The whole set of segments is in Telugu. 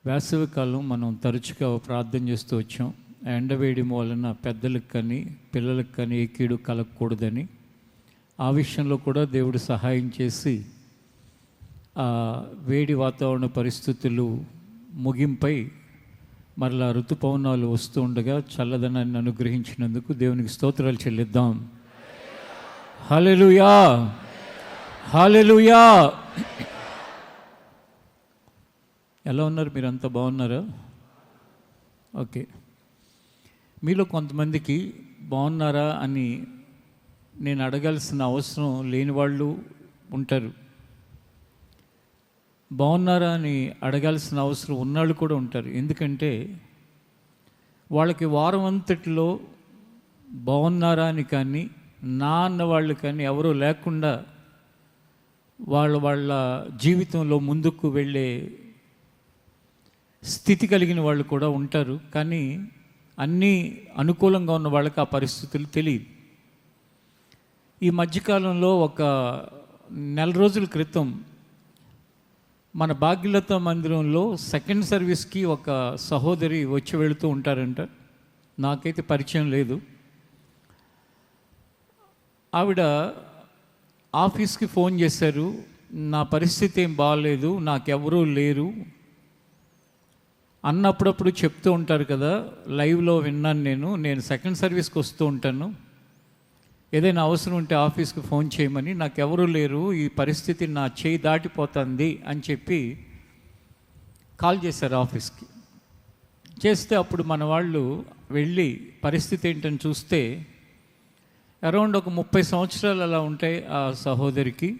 వేసవికాలం మనం తరచుగా ప్రార్థన చేస్తూ వచ్చాం. ఎండవేయడం వలన పెద్దలకు కానీ పిల్లలకు కానీ ఏ కీడు కలగకూడదని. ఆ విషయంలో కూడా దేవుడు సహాయం చేసి ఆ వేడి వాతావరణ పరిస్థితులు ముగింపై మరలా ఋతుపవనాలు వస్తూ ఉండగా చల్లదనాన్ని అనుగ్రహించినందుకు దేవునికి స్తోత్రాలు చెల్లిద్దాం. హల్లెలూయా, హల్లెలూయా. ఎలా ఉన్నారు? మీరు అంతా బాగున్నారా? ఓకే. మీలో కొంతమందికి బాగున్నారా అని నేను అడగాల్సిన అవసరం లేని వాళ్ళు ఉంటారు. బాగున్నారా అని అడగాల్సిన అవసరం ఉన్నాళ్ళు కూడా ఉంటారు. ఎందుకంటే వాళ్ళకి వారం అంతటిలో బాగున్నారా అని కానీ నా అన్న వాళ్ళు కానీ ఎవరూ లేకుండా వాళ్ళ జీవితంలో ముందుకు వెళ్ళే స్థితి కలిగిన వాళ్ళు కూడా ఉంటారు. కానీ అన్నీ అనుకూలంగా ఉన్న వాళ్ళకి ఆ పరిస్థితులు తెలియదు. ఈ మధ్యకాలంలో ఒక నెల రోజుల క్రితం మన భాగ్యలత మందిరంలో సెకండ్ సర్వీస్కి ఒక సహోదరి వచ్చి వెళుతూ ఉంటారంట. నాకైతే పరిచయం లేదు. ఆవిడ ఆఫీస్కి ఫోన్ చేశారు, నా పరిస్థితి ఏం బాగాలేదు, నాకెవరూ లేరు అన్నప్పుడప్పుడు చెప్తూ ఉంటారు కదా. లైవ్లో విన్నాను. నేను సెకండ్ సర్వీస్కి వస్తూ ఉంటాను, ఏదైనా అవసరం ఉంటే ఆఫీస్కి ఫోన్ చేయమని, నాకెవరూ లేరు, ఈ పరిస్థితి నా చేయి దాటిపోతుంది అని చెప్పి కాల్ చేశారు ఆఫీస్కి. చేస్తే అప్పుడు మన వాళ్ళు వెళ్ళి పరిస్థితి ఏంటని చూస్తే అరౌండ్ ఒక 30 సంవత్సరాలు అలా ఉంటాయి ఆ సహోదరికి.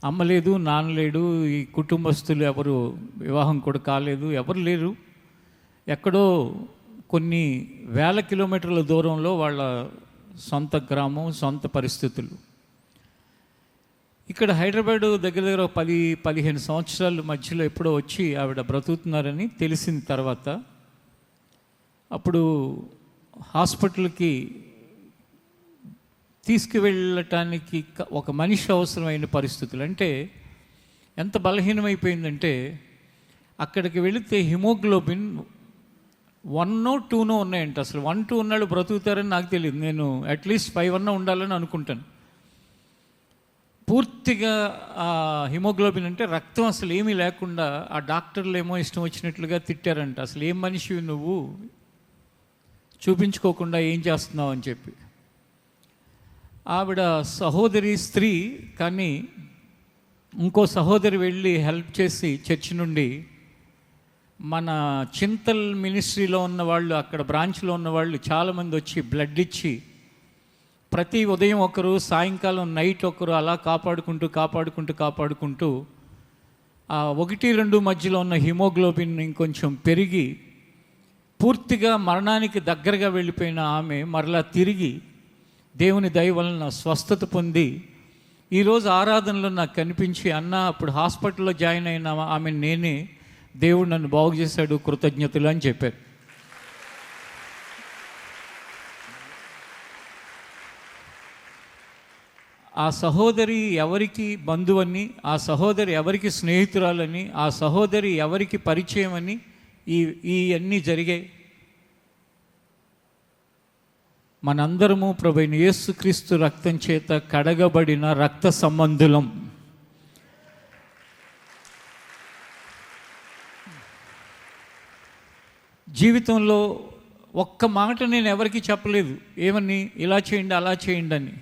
అమ్మ లేదు, నాన్న లేడు, ఈ కుటుంబస్తులు ఎవరు వివాహం కూడా కాలేదు, ఎవరు లేరు. ఎక్కడో కొన్ని వేల కిలోమీటర్ల దూరంలో వాళ్ళ సొంత గ్రామం, సొంత పరిస్థితులు. ఇక్కడ హైదరాబాద్ దగ్గర 10-15 సంవత్సరాల మధ్యలో ఎప్పుడో వచ్చి ఆవిడ బ్రతుకుతున్నారని తెలిసిన తర్వాత అప్పుడు హాస్పిటల్కి తీసుకువెళ్ళటానికి ఒక మనిషి అవసరమైన పరిస్థితులు. అంటే ఎంత బలహీనమైపోయిందంటే అక్కడికి వెళితే హిమోగ్లోబిన్ 1 2 ఉన్నాయంట. అసలు 1 2 ఉన్నాళ్ళు బ్రతుకుతారని నాకు తెలియదు. నేను అట్లీస్ట్ 5 ఉండాలని అనుకుంటాను. పూర్తిగా ఆ హిమోగ్లోబిన్ అంటే రక్తం అసలు ఏమీ లేకుండా ఆ డాక్టర్లు ఏమో ఇష్టం వచ్చినట్లుగా తిట్టారంట. అసలు ఏం మనిషివి నువ్వు, చూపించుకోకుండా ఏం చేస్తున్నావు అని చెప్పి. ఆవిడ సహోదరి స్త్రీ, కానీ ఇంకో సహోదరి వెళ్ళి హెల్ప్ చేసి చర్చి నుండి మన చింతల్ మినిస్ట్రీలో ఉన్న వాళ్ళు, అక్కడ బ్రాంచ్లో ఉన్న వాళ్ళు చాలామంది వచ్చి బ్లడ్ ఇచ్చి ప్రతి ఉదయం ఒకరు, సాయంకాలం నైట్ ఒకరు అలా కాపాడుకుంటూ ఆ 1-2 మధ్యలో ఉన్న హిమోగ్లోబిన్ ఇంకొంచెం పెరిగి పూర్తిగా మరణానికి దగ్గరగా వెళ్ళిపోయిన ఆమె మరలా తిరిగి దేవుని దయ వలన స్వస్థత పొంది ఈరోజు ఆరాధనలో నాకు కనిపించి, అన్న అప్పుడు హాస్పిటల్లో జాయిన్ అయిన ఆమె నేనే, దేవుడు నన్ను బాగు చేశాడు, కృతజ్ఞతలు అని చెప్పారు. ఆ సహోదరి ఎవరికి బంధువని, ఆ సహోదరి ఎవరికి స్నేహితురాలని, ఆ సహోదరి ఎవరికి పరిచయం అని ఈ అన్నీ జరిగాయి. మనందరము ప్రభువైన యేసుక్రీస్తు రక్తం చేత కడగబడిన రక్త సంబంధులం. జీవితంలో ఒక్క మాట నేను ఎవరికి చెప్పలేదు, ఏమని ఇలా చేయండి అలా చేయండి అని.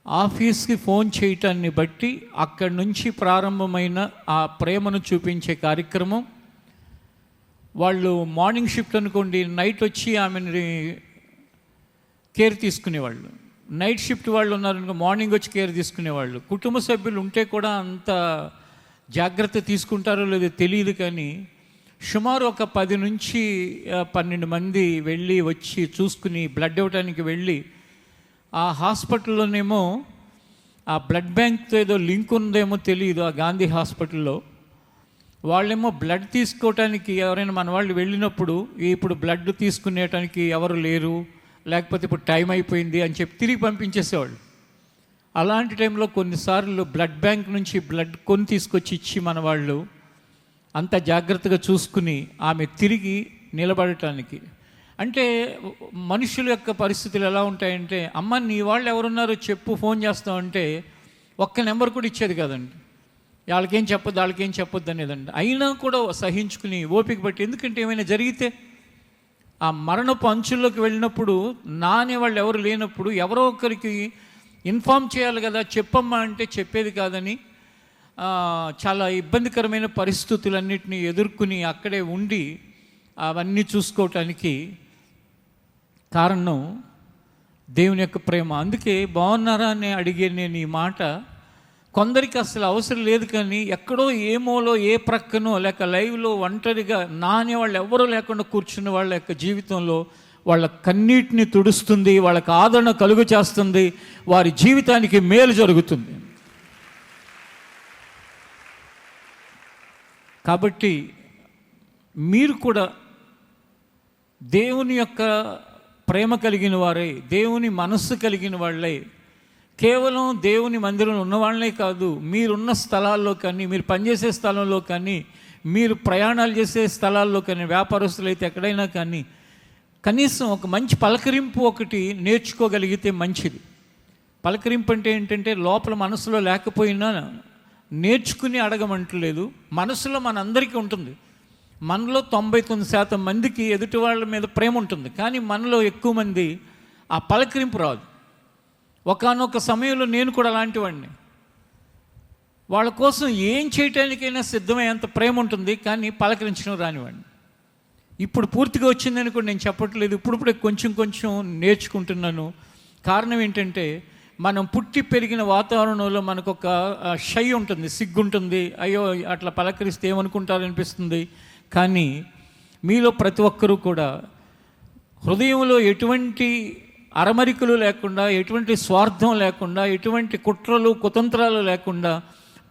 ఆఫీస్కి ఫోన్ చేయటాన్ని బట్టి అక్కడి నుంచి ప్రారంభమైన ఆ ప్రేమను చూపించే కార్యక్రమం. వాళ్ళు మార్నింగ్ షిఫ్ట్ అనుకోండి, నైట్ వచ్చి ఆమెని కేర్ తీసుకునేవాళ్ళు. నైట్ షిఫ్ట్ వాళ్ళు ఉన్నారనుకో, మార్నింగ్ వచ్చి కేర్ తీసుకునేవాళ్ళు. కుటుంబ సభ్యులు ఉంటే కూడా అంత జాగ్రత్త తీసుకుంటారో లేదో తెలియదు, కానీ సుమారు ఒక 10 నుంచి 12 మంది వెళ్ళి వచ్చి చూసుకుని బ్లడ్ ఇవ్వడానికి వెళ్ళి, ఆ హాస్పిటల్లోనేమో ఆ బ్లడ్ బ్యాంక్తో ఏదో లింక్ ఉందేమో తెలియదు. ఆ గాంధీ హాస్పిటల్లో వాళ్ళేమో బ్లడ్ తీసుకోవటానికి ఎవరైనా మన వాళ్ళు వెళ్ళినప్పుడు ఇప్పుడు బ్లడ్ తీసుకునేటానికి ఎవరు లేరు, లేకపోతే ఇప్పుడు టైం అయిపోయింది అని చెప్పి తిరిగి పంపించేసేవాళ్ళు. అలాంటి టైంలో కొన్నిసార్లు బ్లడ్ బ్యాంక్ నుంచి బ్లడ్ తీసుకొచ్చి ఇచ్చి మన వాళ్ళు అంత జాగ్రత్తగా చూసుకుని ఆమె తిరిగి నిలబడటానికి. అంటే మనుషుల యొక్క పరిస్థితులు ఎలా ఉంటాయంటే, అమ్మ నీ వాళ్ళు ఎవరున్నారో చెప్పు, ఫోన్ చేస్తామంటే ఒక్క నెంబర్ కూడా ఇచ్చేది కదండి. వాళ్ళకేం చెప్పొద్దు అనేదండి. అయినా కూడా సహించుకుని ఓపిక పట్టి, ఎందుకంటే ఏమైనా జరిగితే ఆ మరణపు అంచుల్లోకి వెళ్ళినప్పుడు నానే వాళ్ళు ఎవరు లేనప్పుడు ఎవరో ఒకరికి ఇన్ఫామ్ చేయాలి కదా, చెప్పమ్మా అంటే చెప్పేది కాదని చాలా ఇబ్బందికరమైన పరిస్థితులన్నింటినీ ఎదుర్కొని అక్కడే ఉండి అవన్నీ చూసుకోవటానికి కారణం దేవుని యొక్క ప్రేమ. అందుకే బాగున్నారా అని అడిగే నేను ఈ మాట కొందరికి అసలు అవసరం లేదు, కానీ ఎక్కడో ఏమోలో ఏ ప్రక్కనో లేక లైవ్లో ఒంటరిగా నానే వాళ్ళు ఎవరూ లేకుండా కూర్చున్న వాళ్ళ యొక్క జీవితంలో వాళ్ళ కన్నీటిని తుడుస్తుంది, వాళ్ళకి ఆదరణ కలుగు చేస్తుంది, వారి జీవితానికి మేలు జరుగుతుంది. కాబట్టి మీరు కూడా దేవుని యొక్క ప్రేమ కలిగిన వారై, దేవుని మనస్సు కలిగిన వాళ్ళై, కేవలం దేవుని మందిరంలో ఉన్నవాళ్ళనే కాదు, మీరున్న స్థలాల్లో కానీ, మీరు పనిచేసే స్థలంలో కానీ, మీరు ప్రయాణాలు చేసే స్థలాల్లో కానీ, వ్యాపారస్తులు అయితే ఎక్కడైనా కానీ కనీసం ఒక మంచి పలకరింపు ఒకటి నేర్చుకోగలిగితే మంచిది. పలకరింపు అంటే ఏంటంటే లోపల మనసులో లేకపోయినా నేర్చుకుని అడగమంటలేదు, మనసులో మనందరికీ ఉంటుంది. మనలో 99% మందికి ఎదుటి వాళ్ళ మీద ప్రేమ ఉంటుంది, కానీ మనలో ఎక్కువ మంది ఆ పలకరింపు రాదు. ఒకానొక సమయంలో నేను కూడా అలాంటి వాడిని. వాళ్ళ కోసం ఏం చేయటానికైనా సిద్ధమయ్యేంత ప్రేమ ఉంటుంది, కానీ పలకరించడం రానివాడిని. ఇప్పుడు పూర్తిగా వచ్చిందని కూడా నేను చెప్పట్లేదు, ఇప్పుడిప్పుడే కొంచెం కొంచెం నేర్చుకుంటున్నాను. కారణం ఏంటంటే మనం పుట్టి పెరిగిన వాతావరణంలో మనకు ఒక షై ఉంటుంది, సిగ్గుంటుంది, అయ్యో అట్లా పలకరిస్తే ఏమనుకుంటారనిపిస్తుంది. కానీ మీలో ప్రతి ఒక్కరూ కూడా హృదయంలో ఎటువంటి అరమరికలు లేకుండా, ఎటువంటి స్వార్థం లేకుండా, ఎటువంటి కుట్రలు కుతంత్రాలు లేకుండా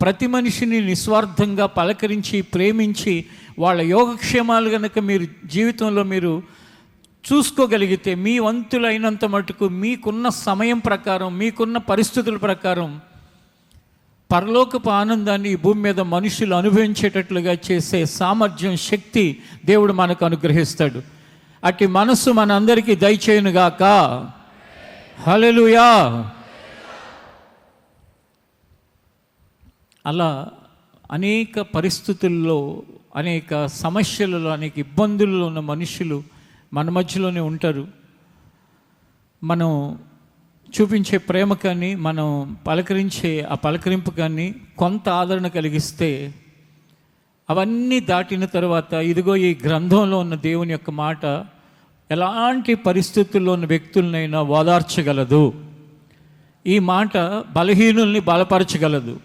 ప్రతి మనిషిని నిస్వార్థంగా పలకరించి ప్రేమించి వాళ్ళ యోగక్షేమాలు కనుక మీరు జీవితంలో మీరు చూసుకోగలిగితే, మీ వంతులైనంత మటుకు మీకున్న సమయం ప్రకారం, మీకున్న పరిస్థితుల ప్రకారం పరలోకపు ఆనందాన్ని ఈ భూమి మీద మనుషులు అనుభవించేటట్లుగా చేసే సామర్థ్యం, శక్తి దేవుడు మనకు అనుగ్రహిస్తాడు. అట్టి మనస్సు మన అందరికీ దయచేయునుగాక. హల్లెలూయా. అలా అనేక పరిస్థితుల్లో, అనేక సమస్యలలో, అనేక ఇబ్బందుల్లో ఉన్న మనుషులు మన మధ్యలోనే ఉంటారు. మనం చూపించే ప్రేమ కానీ, మనం పలకరించే ఆ పలకరింపు కానీ కొంత ఆదరణ కలిగిస్తే, అవన్నీ దాటిన తర్వాత ఇదిగో ఈ గ్రంథంలో ఉన్న దేవుని యొక్క మాట ఎలాంటి పరిస్థితుల్లో ఉన్న వ్యక్తులనైనా ఓదార్చగలదు. ఈ మాట బలహీనుల్ని బలపరచగలదు,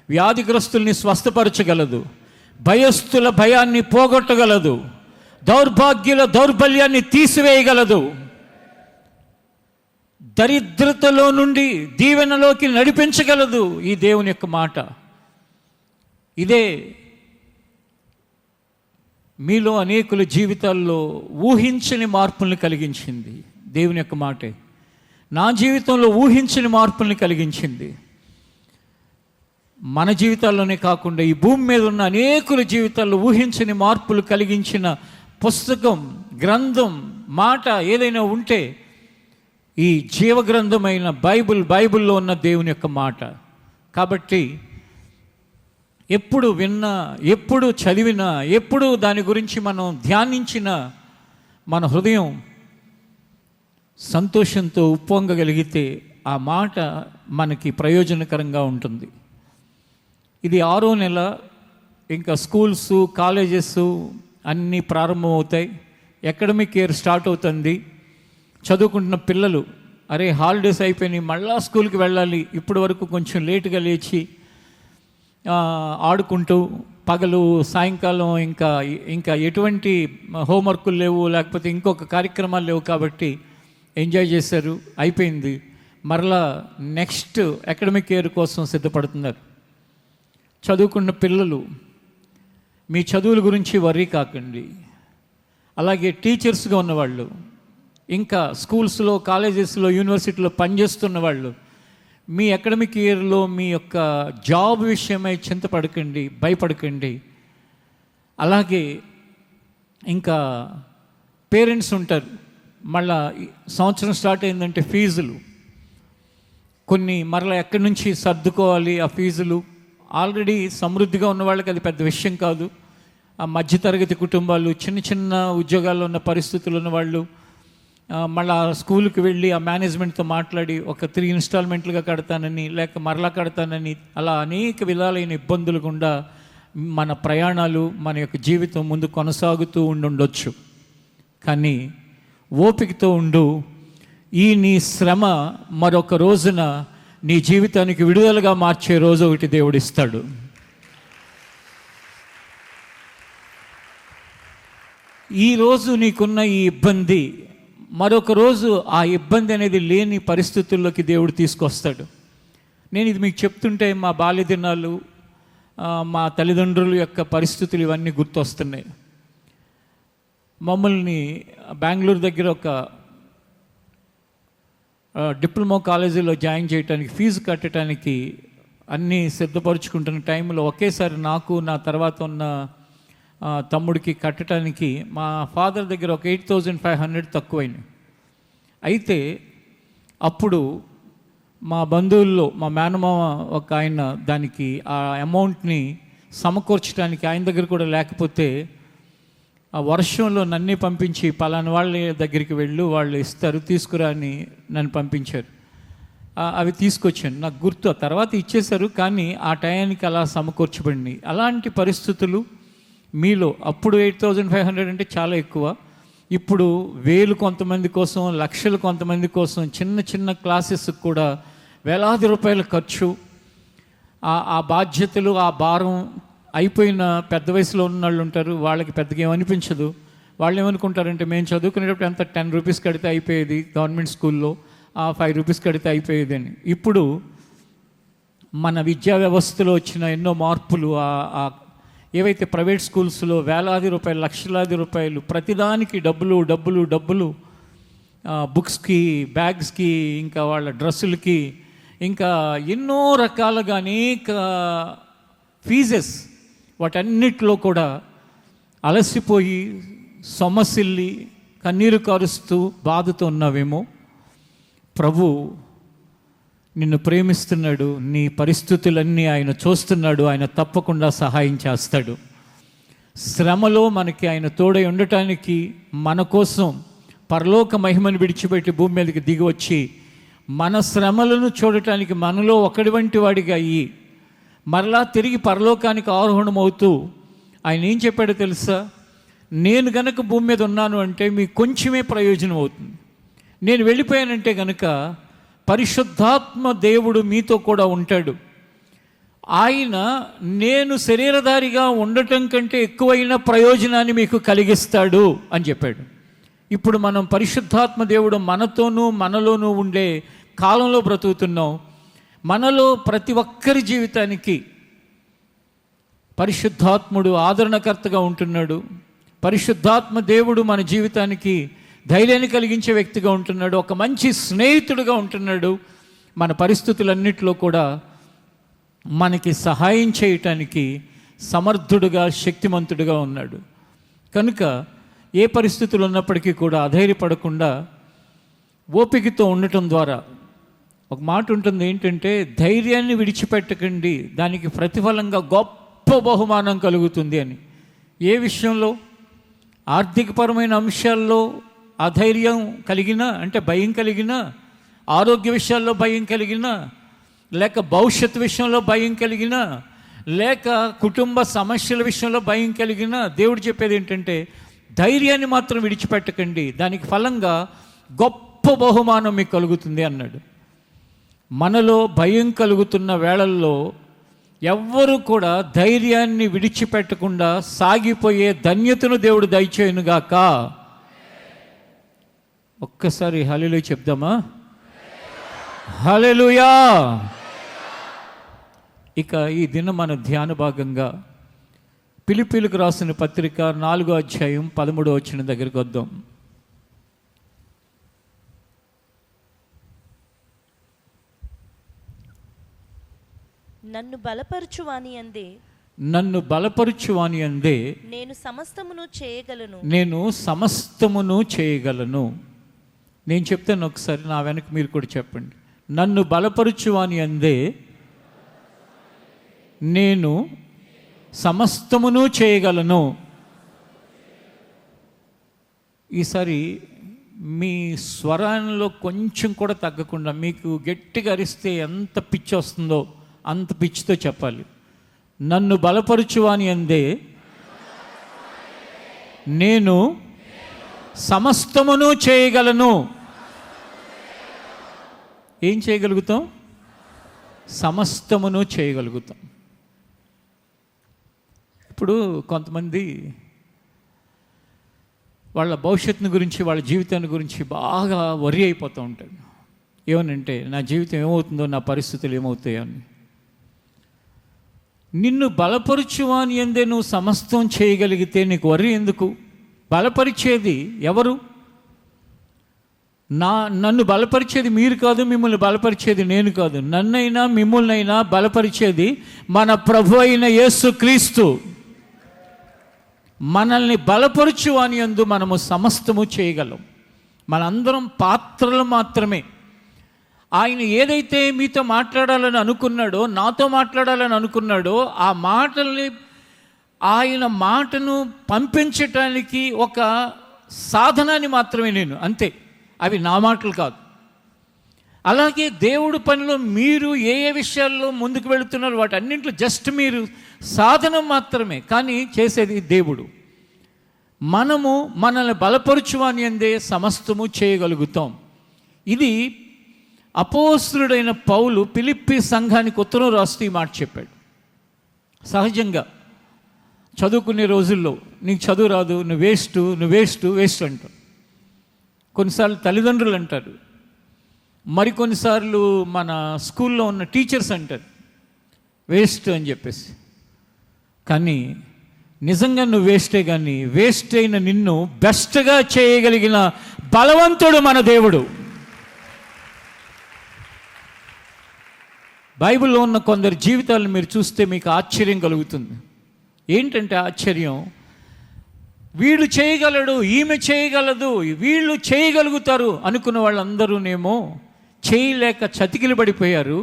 వ్యాధిగ్రస్తుల్ని స్వస్థపరచగలదు, భయస్థుల భయాన్ని పోగొట్టగలదు, దౌర్భాగ్యుల దౌర్బల్యాన్ని తీసివేయగలదు, దరిద్రతలో నుండి దీవెనలోకి నడిపించగలదు ఈ దేవుని యొక్క మాట. ఇదే మీలో అనేకుల జీవితాల్లో ఊహించని మార్పుల్ని కలిగించింది. దేవుని యొక్క మాటే నా జీవితంలో ఊహించని మార్పుల్ని కలిగించింది. మన జీవితాల్లోనే కాకుండా ఈ భూమి మీద ఉన్న అనేకుల జీవితాల్లో ఊహించని మార్పులు కలిగించిన పుస్తకం, గ్రంథం, మాట ఏదైనా ఉంటే ఈ జీవగ్రంథమైన బైబిల్లో ఉన్న దేవుని యొక్క మాట. కాబట్టి ఎప్పుడు విన్నా, ఎప్పుడు చదివినా, ఎప్పుడు దాని గురించి మనం ధ్యానించినా మన హృదయం సంతోషంతో ఉప్పొంగగలిగితే ఆ మాట మనకి ప్రయోజనకరంగా ఉంటుంది. ఇది 6వ నెల, ఇంకా స్కూల్స్, కాలేజెస్ అన్నీ ప్రారంభమవుతాయి. అకాడమిక్ ఇయర్ స్టార్ట్ అవుతుంది. చదువుకుంటున్న పిల్లలు అరే హాలిడేస్ అయిపోయినాయి, మళ్ళా స్కూల్కి వెళ్ళాలి, ఇప్పటి వరకు కొంచెం లేటుగా లేచి ఆడుకుంటూ పగలు సాయంకాలం ఇంకా ఎటువంటి హోంవర్కులు లేవు, లేకపోతే ఇంకొక కార్యక్రమాలు లేవు, కాబట్టి ఎంజాయ్ చేశారు, అయిపోయింది. మరలా నెక్స్ట్ అకాడమిక్ ఇయర్ కోసం సిద్ధపడుతున్నారు. చదువుకున్న పిల్లలు మీ చదువుల గురించి వర్రీ కాకండి. అలాగే టీచర్స్గా ఉన్నవాళ్ళు, ఇంకా స్కూల్స్లో, కాలేజెస్లో, యూనివర్సిటీలో పనిచేస్తున్న వాళ్ళు మీ అకాడమిక్ ఇయర్లో మీ యొక్క జాబ్ విషయమై చింతపడకండి, భయపడకండి. అలాగే ఇంకా పేరెంట్స్ ఉంటారు, మళ్ళా సంవత్సరం స్టార్ట్ అయిందంటే ఫీజులు కొన్ని మరలా ఎక్కడి నుంచి సర్దుకోవాలి. ఆ ఫీజులు ఆల్రెడీ సమృద్ధిగా ఉన్న వాళ్ళకి అది పెద్ద విషయం కాదు. ఆ మధ్యతరగతి కుటుంబాలు, చిన్న చిన్న ఉద్యోగాల్లో ఉన్న పరిస్థితులు ఉన్న వాళ్ళు మళ్ళీ స్కూల్కి వెళ్ళి ఆ మేనేజ్మెంట్తో మాట్లాడి ఒక 3 ఇన్స్టాల్మెంట్లుగా కడతానని, లేక మరలా కడతానని, అలా అనేక విధాలైన ఇబ్బందులు గుండా మన ప్రయాణాలు, మన యొక్క జీవితం ముందు కొనసాగుతూ ఉండొచ్చు. కానీ ఓపికతో ఉండు. ఈ నీ శ్రమ మరొక రోజున నీ జీవితానికి విడుదలగా మార్చే రోజు ఒకటి దేవుడిస్తాడు. ఈరోజు నీకున్న ఈ ఇబ్బంది మరొక రోజు ఆ ఇబ్బంది అనేది లేని పరిస్థితుల్లోకి దేవుడు తీసుకొస్తాడు. నేను ఇది మీకు చెప్తుంటే మా బాల్య దినాలు, మా తల్లిదండ్రుల యొక్క పరిస్థితులు ఇవన్నీ గుర్తొస్తున్నాయి. మమ్మల్ని బెంగళూరు దగ్గర ఒక డిప్లొమా కాలేజీలో జాయిన్ చేయడానికి, ఫీజు కట్టడానికి అన్నీ సిద్ధపరుచుకుంటున్న టైంలో ఒకేసారి నాకు, నా తర్వాత ఉన్న తమ్ముడికి కట్టడానికి మా ఫాదర్ దగ్గర ఒక 8,500 తక్కువైంది. అయితే అప్పుడు మా బంధువుల్లో మా మేనమామ ఒక ఆయన దానికి ఆ అమౌంట్ని సమకూర్చడానికి ఆయన దగ్గర కూడా లేకపోతే ఆ వర్షంలో నన్నే పంపించి పలానా వాళ్ళ దగ్గరికి వెళ్ళు, వాళ్ళు ఇస్తారు, తీసుకురా అని నన్ను పంపించారు. అవి తీసుకొచ్చాను. నాకు గుర్తు, ఆ తర్వాత ఇచ్చేశారు, కానీ ఆ టయానికి అలా సమకూర్చబడింది. అలాంటి పరిస్థితులు మీలో అప్పుడు 8,500 అంటే చాలా ఎక్కువ. ఇప్పుడు 1,000 కొంతమంది కోసం, లక్షలు కొంతమంది కోసం, చిన్న చిన్న క్లాసెస్కి కూడా వేలాది రూపాయల ఖర్చు. ఆ బాధ్యతలు, ఆ భారం అయిపోయిన పెద్ద వయసులో ఉన్న వాళ్ళు ఉంటారు, వాళ్ళకి పెద్దగా ఏమనిపించదు. వాళ్ళు ఏమనుకుంటారంటే, మేము చదువుకునేటప్పుడు ఎంత 10 రూపీస్ కడితే అయిపోయేది గవర్నమెంట్ స్కూల్లో, 5 రూపీస్ కడితే అయిపోయేది అని. ఇప్పుడు మన విద్యా వ్యవస్థలో వచ్చిన ఎన్నో మార్పులు, ఏవైతే ప్రైవేట్ స్కూల్స్లో వేలాది రూపాయలు, లక్షలాది రూపాయలు ప్రతిదానికి డబ్బులు డబ్బులు డబ్బులు, బుక్స్కి, బ్యాగ్స్కి, ఇంకా వాళ్ళ డ్రెస్సులకి, ఇంకా ఎన్నో రకాలుగా అనేక ఫీజెస్, వాటన్నిటిలో కూడా అలసిపోయి సొమ్మసిల్లి కన్నీరు కారుస్తూ బాధతో ఉన్నావేమో. ప్రభు నిన్ను ప్రేమిస్తున్నాడు. నీ పరిస్థితులన్నీ ఆయన చూస్తున్నాడు. ఆయన తప్పకుండా సహాయం చేస్తాడు. శ్రమలో మనకి ఆయన తోడై ఉండటానికి, మన కోసం పరలోక మహిమను విడిచిపెట్టి భూమి మీదకి దిగి వచ్చి మన శ్రమలను చూడటానికి మనలో ఒకటి వంటి వాడిగా అయ్యి మరలా తిరిగి పరలోకానికి ఆరోహణమవుతూ ఆయన ఏం చెప్పాడో తెలుసా? నేను గనక భూమి మీద ఉన్నాను అంటే మీకు కొంచెమే ప్రయోజనం అవుతుంది. నేను వెళ్ళిపోయానంటే గనక పరిశుద్ధాత్మ దేవుడు మీతో కూడా ఉంటాడు. ఆయన నేను శరీరధారిగా ఉండటం కంటే ఎక్కువైన ప్రయోజనాన్ని మీకు కలిగిస్తాడు అని చెప్పాడు. ఇప్పుడు మనం పరిశుద్ధాత్మ దేవుడు మనతోనూ మనలోనూ ఉండే కాలంలో బ్రతుకుతున్నాం. మనలో ప్రతి ఒక్కరి జీవితానికి పరిశుద్ధాత్ముడు ఆదరణకర్తగా ఉంటున్నాడు. పరిశుద్ధాత్మ దేవుడు మన జీవితానికి ధైర్యాన్ని కలిగించే వ్యక్తిగా ఉంటున్నాడు. ఒక మంచి స్నేహితుడుగా ఉంటున్నాడు. మన పరిస్థితులన్నిటిలో కూడా మనకి సహాయం చేయటానికి సమర్థుడుగా, శక్తిమంతుడుగా ఉన్నాడు. కనుక ఏ పరిస్థితులు ఉన్నప్పటికీ కూడా అధైర్యపడకుండా ఓపికతో ఉండటం ద్వారా, ఒక మాట ఉంటుంది ఏంటంటే, ధైర్యాన్ని విడిచిపెట్టకండి, దానికి ప్రతిఫలంగా గొప్ప బహుమానం కలుగుతుంది అని. ఏ విషయంలో? ఆర్థికపరమైన అంశాల్లో అధైర్యం కలిగినా, అంటే భయం కలిగినా, ఆరోగ్య విషయాల్లో భయం కలిగినా, లేక భవిష్యత్తు విషయంలో భయం కలిగినా, లేక కుటుంబ సమస్యల విషయంలో భయం కలిగినా, దేవుడు చెప్పేది ఏంటంటే ధైర్యాన్ని మాత్రం విడిచిపెట్టకండి, దానికి ఫలంగా గొప్ప బహుమానం మీకు కలుగుతుంది అన్నాడు. మనలో భయం కలుగుతున్న వేళల్లో ఎవ్వరూ కూడా ధైర్యాన్ని విడిచిపెట్టకుండా సాగిపోయే ధన్యతను దేవుడు దయచేయునుగాక. ఒక్కసారి హల్లెలూయా చెప్దామా? హల్లెలూయా. ఇక ఈ దినం మన ధ్యాన భాగంగా ఫిలిప్పీయులకు రాసిన పత్రిక 4వ అధ్యాయం 13వ వచనం దగ్గరికి వద్దాం. నన్ను బలపరచువాని అందే నన్ను బలపరచువాని అందే నేను సమస్తమును చేయగలను. నేను చెప్తాను ఒకసారి, నా వెనక మీరు కూడా చెప్పండి. నన్ను బలపరచువాని అందే నేను సమస్తమును చేయగలను. ఈసారి మీ స్వరంలో కొంచెం కూడా తగ్గకుండా, మీకు గట్టిగా అరిస్తే ఎంత పిచ్చి వస్తుందో అంత పిచ్చితో చెప్పాలి. నన్ను బలపరచువాని అందే నేను సమస్తమును చేయగలను. ఏం చేయగలుగుతాం? సమస్తమును చేయగలుగుతాం. ఇప్పుడు కొంతమంది వాళ్ళ భవిష్యత్తుని గురించి, వాళ్ళ జీవితాన్ని గురించి బాగా వరి అయిపోతూ ఉంటారు. ఏమనంటే, నా జీవితం ఏమవుతుందో, నా పరిస్థితులు ఏమవుతాయో అని. నిన్ను బలపరచువాని అందే నువ్వు సమస్తం చేయగలిగితే నీకు వరి ఎందుకు? బలపరిచేది ఎవరు? నన్ను బలపరిచేది మీరు కాదు, మిమ్మల్ని బలపరిచేది నేను కాదు. నన్నైనా మిమ్మల్నైనా బలపరిచేది మన ప్రభు అయిన యేసుక్రీస్తు. మనల్ని బలపరచువాని యందు మనము సమస్తము చేయగలం. మనందరం పాత్రలు మాత్రమే. ఆయన ఏదైతే మీతో మాట్లాడాలని అనుకున్నాడో, నాతో మాట్లాడాలని అనుకున్నాడో, ఆ మాటల్ని, ఆయన మాటను పంపించటానికి ఒక సాధనాన్ని మాత్రమే నేను, అంతే. అవి నా మాటలు కాదు. అలాగే దేవుడి పనిలో మీరు ఏ ఏ విషయాల్లో ముందుకు వెళుతున్నారో వాటి అన్నింటిలో జస్ట్ మీరు సాధనం మాత్రమే, కానీ చేసేది దేవుడు. మనము మనల్ని బలపరచువాని అందే సమస్తము చేయగలుగుతాం. ఇది అపోస్తలుడైన పౌలు ఫిలిప్పీ సంఘానికి ఉత్తరం రాస్తూ ఈ మాట చెప్పాడు. సహజంగా చదువుకునే రోజుల్లో నీకు చదువు రాదు, నువ్వు వేస్ట్ అంటారు. కొన్నిసార్లు తల్లిదండ్రులు అంటారు, మరికొన్నిసార్లు మన స్కూల్లో ఉన్న టీచర్స్ అంటారు వేస్ట్ అని చెప్పేసి. కానీ నిజంగా నువ్వు వేస్టే, కానీ వేస్ట్ అయిన నిన్ను బెస్ట్గా చేయగలిగిన బలవంతుడు మన దేవుడు. బైబిల్లో ఉన్న కొందరి జీవితాలను మీరు చూస్తే మీకు ఆశ్చర్యం కలుగుతుంది. ఏంటంటే ఆశ్చర్యం, వీడు చేయగలడు, ఈమె చేయగలదు, వీళ్ళు చేయగలుగుతారు అనుకున్న వాళ్ళందరూనేమో చేయలేక చతికిలు పడిపోయారు.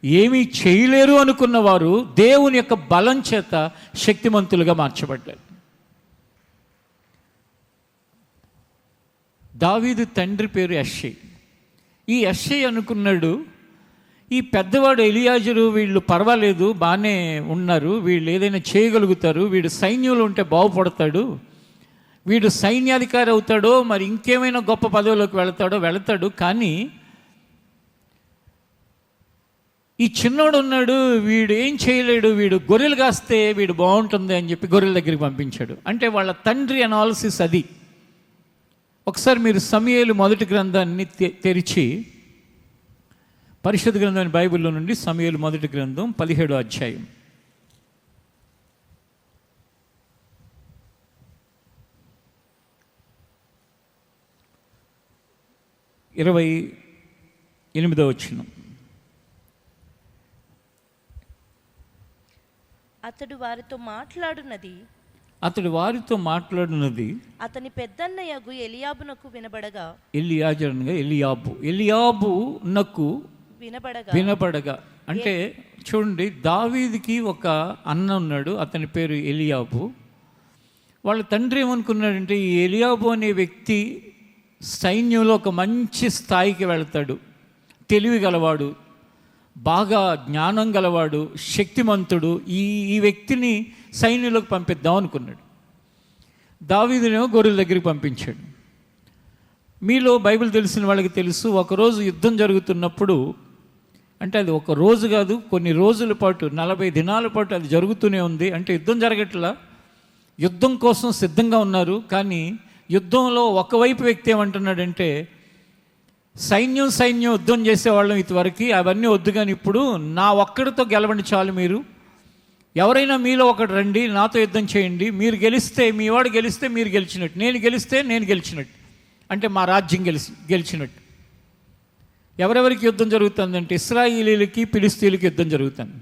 ఏమీ చేయలేరు అనుకున్నవారు దేవుని యొక్క బలం చేత శక్తిమంతులుగా మార్చబడ్డారు. దావీదు తండ్రి పేరు యెష్షయి. ఈ యెష్షయి అనుకున్నాడు, ఈ పెద్దవాడు ఎలియాజరు వీళ్ళు పర్వాలేదు, బాగానే ఉన్నారు, వీళ్ళు ఏదైనా చేయగలుగుతారు, వీడు సైన్యంలో ఉంటే బాగుపడతాడు, వీడు సైన్యాధికారి అవుతాడో, మరి ఇంకేమైనా గొప్ప పదవిలోకి వెళతాడు. కానీ ఈ చిన్నోడు ఉన్నాడు, వీడు ఏం చేయలేడు, వీడు గొర్రెలు కాస్తే వీడు బాగుంటుంది అని చెప్పి గొర్రెల దగ్గరికి పంపించాడు. అంటే వాళ్ళ తండ్రి అనాలిసిస్ అది. ఒకసారి మీరు సమూయేలు మొదటి గ్రంథాన్ని తెరిచి, పరిశుద్ధ గ్రంథాన్ని బైబిల్లో నుండి సమూయేలు మొదటి గ్రంథం 17వ అధ్యాయం 28వ వచనం. అతడు వారితో మాట్లాడునది అతని పెద్దన్నయ్యగు ఎలియాబునకు వినబడగా, ఎలియాబునకు వినబడగా అంటే చూడండి, దావీదుకి ఒక అన్న ఉన్నాడు, అతని పేరు ఎలియాబు. వాళ్ళ తండ్రి ఏమనుకున్నాడంటే, ఈ ఎలియాబు అనే వ్యక్తి సైన్యంలో ఒక మంచి స్థాయికి వెళ్తాడు, తెలివి గలవాడు, బాగా జ్ఞానం గలవాడు, శక్తిమంతుడు, ఈ వ్యక్తిని సైన్యంలోకి పంపిద్దాం అనుకున్నాడు. దావీదునేమో గొర్రెల దగ్గరికి పంపించాడు. మీలో బైబిల్ తెలిసిన వాళ్ళకి తెలుసు, ఒకరోజు యుద్ధం జరుగుతున్నప్పుడు, అంటే అది ఒక రోజు కాదు, కొన్ని రోజుల పాటు, 40 దినాల పాటు అది జరుగుతూనే ఉంది. అంటే యుద్ధం జరగట్లా, యుద్ధం కోసం సిద్ధంగా ఉన్నారు. కానీ యుద్ధంలో ఒకవైపు వ్యక్తి ఏమంటున్నాడంటే, సైన్యం యుద్ధం చేసేవాళ్ళం ఇంతవరకు, అవన్నీ వద్దు, కానీ ఇప్పుడు నా ఒక్కడితో గెలవండి చాలు, మీరు ఎవరైనా మీలో ఒకటి రండి, నాతో యుద్ధం చేయండి, మీరు గెలిస్తే, మీ వాడు గెలిస్తే మీరు గెలిచినట్టు, నేను గెలిస్తే నేను గెలిచినట్టు, అంటే మా రాజ్యం గెలిచినట్టు. ఎవరెవరికి యుద్ధం జరుగుతుందంటే, ఇశ్రాయేలీలకి ఫిలిష్తీయులకి యుద్ధం జరుగుతుంది.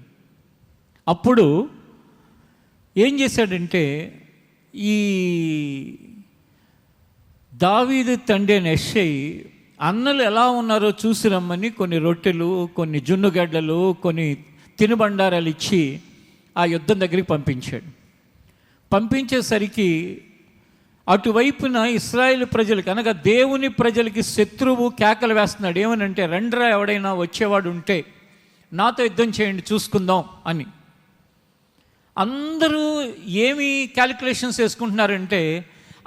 అప్పుడు ఏం చేశాడంటే, ఈ దావీదు తండ్రి అయిన యెష్షయి అన్నలు ఎలా ఉన్నారో చూసి రమ్మని కొన్ని రొట్టెలు, కొన్ని జున్నుగడ్డలు, కొన్ని తినుబండారాలు ఇచ్చి ఆ యుద్ధం దగ్గరికి పంపించాడు. పంపించేసరికి అటువైపున ఇశ్రాయేలు ప్రజలకు, అనగా దేవుని ప్రజలకి శత్రువు కేకలు వేస్తున్నాడు. ఏమనంటే, రండ్రా ఎవడైనా వచ్చేవాడు ఉంటే నాతో యుద్ధం చేయండి, చూసుకుందాం అని. అందరూ ఏమి క్యాలిక్యులేషన్స్ వేసుకుంటున్నారంటే,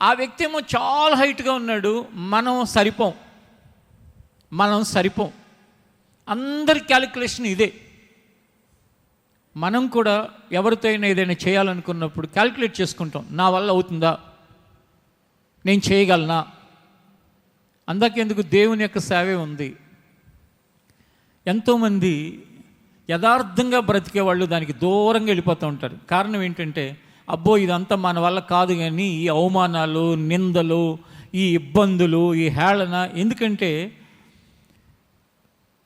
ఆ వ్యక్తి ఏమో చాలా హైట్గా ఉన్నాడు, మనం సరిపోం. అందరి క్యాలిక్యులేషన్ ఇదే. మనం కూడా ఎవరితో అయినా ఏదైనా చేయాలనుకున్నప్పుడు క్యాలిక్యులేట్ చేసుకుంటాం, నా వల్ల అవుతుందా, నేను చేయగలనా. అందుకెందుకు దేవుని యొక్క సేవే ఉంది. ఎంతోమంది యథార్థంగా బ్రతికే వాళ్ళు దానికి దూరంగా వెళ్ళిపోతూ ఉంటారు. కారణం ఏంటంటే, అబ్బో ఇదంతా మన వల్ల కాదు, కానీ ఈ అవమానాలు, నిందలు, ఈ ఇబ్బందులు, ఈ హేళన. ఎందుకంటే